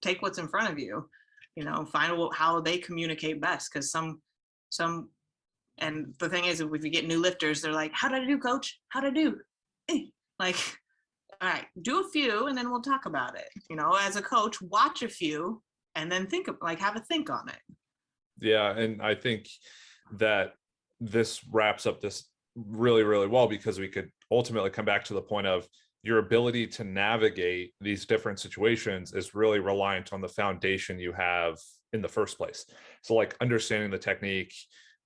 take what's in front of you, you know, find how they communicate best. Because some, and the thing is, if you get new lifters, they're like, how did I do, coach? How did I do? Like, all right, do a few and then we'll talk about it. You know, as a coach, watch a few and then think of, like, have a think on it. Yeah. And I think that this wraps up this really, really well, because we could ultimately come back to the point of your ability to navigate these different situations is really reliant on the foundation you have in the first place. So like understanding the technique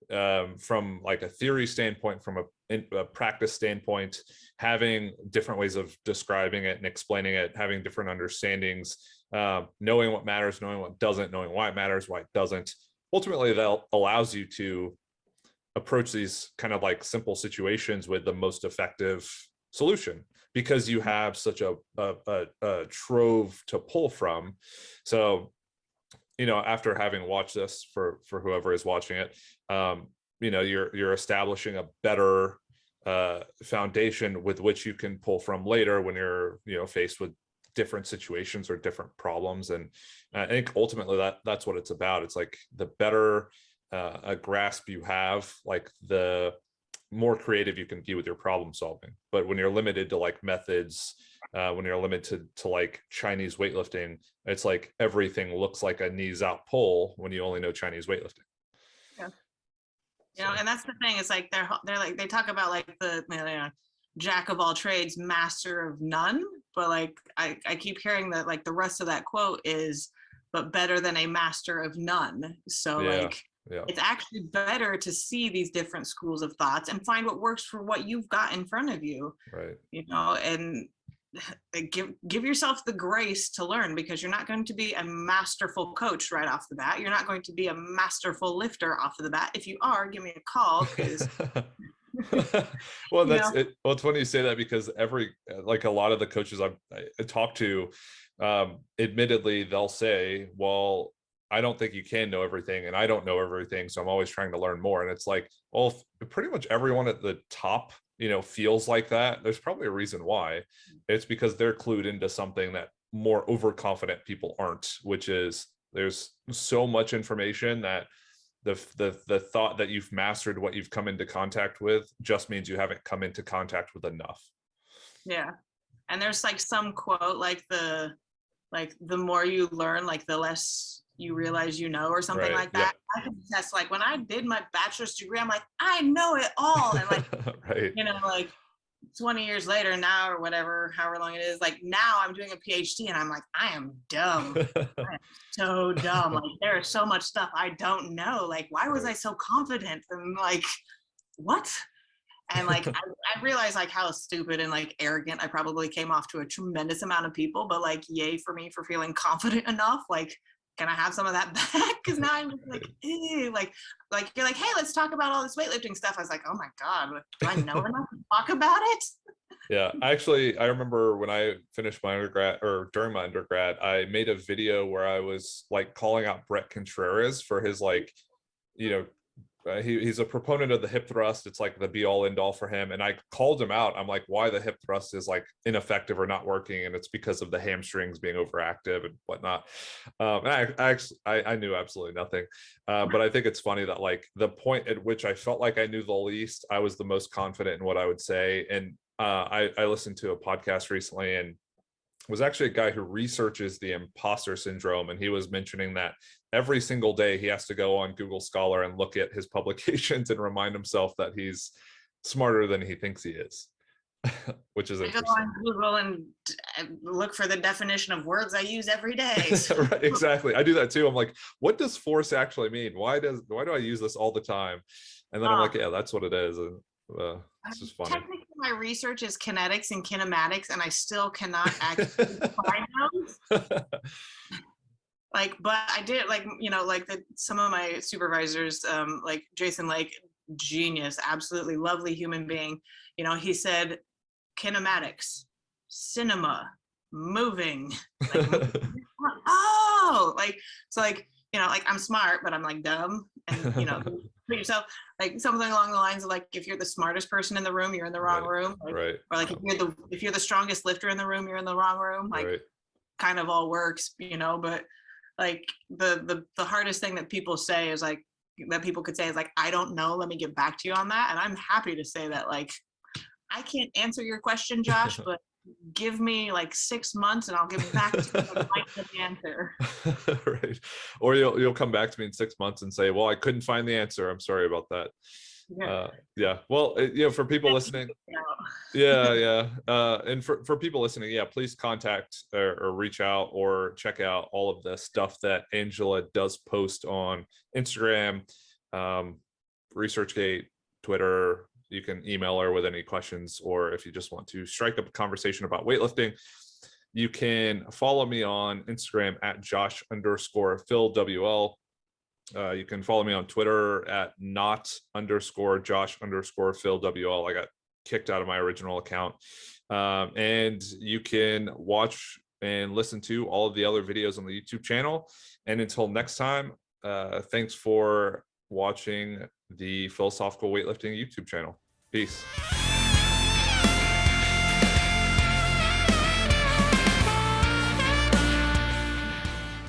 from like a theory standpoint, from a practice standpoint, having different ways of describing it and explaining it, having different understandings, knowing what matters, knowing what doesn't, knowing why it matters, why it doesn't. Ultimately, that allows you to approach these kind of like simple situations with the most effective solution, because you have such a trove to pull from. So, you know, after having watched this, for whoever is watching it, you know, you're establishing a better foundation with which you can pull from later when you're, you know, faced with different situations or different problems. And I think ultimately that's what it's about. It's like the better a grasp you have, like the more creative you can be with your problem solving. But when you're limited to like methods, when you're limited to like Chinese weightlifting, it's like everything looks like a knees out pull when you only know Chinese weightlifting. Yeah. You know, and that's the thing. It's like they're like, they talk about like the, you know, jack of all trades, master of none. But like I keep hearing that like the rest of that quote is, but better than a master of none. So like it's actually better to see these different schools of thoughts and find what works for what you've got in front of you. Right. You know, and give yourself the grace to learn, because you're not going to be a masterful coach right off the bat. You're not going to be a masterful lifter off of the bat. If you are, give me a call, because well, that's it. Well, it's funny you say that, because like a lot of the coaches I talk to, admittedly, they'll say, well, I don't think you can know everything, and I don't know everything, so I'm always trying to learn more. And it's like, well, pretty much everyone at the top, you know, feels like that. There's probably a reason why. It's because they're clued into something that more overconfident people aren't, which is there's so much information that the thought that you've mastered what you've come into contact with just means you haven't come into contact with enough. Yeah. And there's like some quote, like the more you learn, like the less you realize you know, or something like that. I think that's like when I did my bachelor's degree, I'm like, I know it all. And like, you know, like 20 years later now, or whatever, however long it is, like now I'm doing a PhD and I'm like, I am dumb. I am so dumb. Like there is so much stuff I don't know. Like, why was I so confident? And like, what? And like, I realized like how stupid and like arrogant I probably came off to a tremendous amount of people, but like, yay for me for feeling confident enough. Like, can I have some of that back? Because now I'm just like, ew. Like you're like, hey, let's talk about all this weightlifting stuff. I was like, oh my God, do I know enough to talk about it? Yeah, actually, I remember when I finished my undergrad, or during my undergrad, I made a video where I was like calling out Brett Contreras for his like, you know, he's a proponent of the hip thrust. It's like the be all end all for him. And I called him out. I'm like, why the hip thrust is like ineffective or not working. And it's because of the hamstrings being overactive and whatnot. And I knew absolutely nothing. But I think it's funny that like the point at which I felt like I knew the least, I was the most confident in what I would say. And I listened to a podcast recently, and was actually a guy who researches the imposter syndrome. And he was mentioning that every single day he has to go on Google Scholar and look at his publications and remind himself that he's smarter than he thinks he is. which is I go interesting. on Google and look for the definition of words I use every day. So. Right, exactly. I do that too. I'm like, what does force actually mean? Why do I use this all the time? And then I'm like, yeah, that's what it is. And it's just funny. Technically, my research is kinetics and kinematics, and I still cannot actually find those. Like, but I did, like, you know, like some of my supervisors, like Jason Lake, genius, absolutely lovely human being. You know, he said kinematics, cinema, moving. Like, oh, like, so like, you know, like I'm smart, but I'm like dumb. And, you know, put yourself like something along the lines of like, if you're the smartest person in the room, you're in the wrong room. Like, right. Or like if you're the strongest lifter in the room, you're in the wrong room. Like, kind of all works, you know, but like the hardest thing that people say is like, that people could say is like, I don't know, let me get back to you on that. And I'm happy to say that, like, I can't answer your question, Josh, but give me like 6 months and I'll get back to you with the answer. Right. Or you'll come back to me in 6 months and say, well, I couldn't find the answer. I'm sorry about that. Yeah. Well, you know, for people listening, yeah. And for people listening, yeah, please contact or reach out or check out all of the stuff that Angela does post on Instagram, ResearchGate, Twitter. You can email her with any questions, or if you just want to strike up a conversation about weightlifting, you can follow me on Instagram at Josh_PhilWL. You can follow me on Twitter at not_Josh_PhilWL. I got kicked out of my original account. And you can watch and listen to all of the other videos on the YouTube channel. And until next time, thanks for watching the Philosophical Weightlifting YouTube channel. Peace.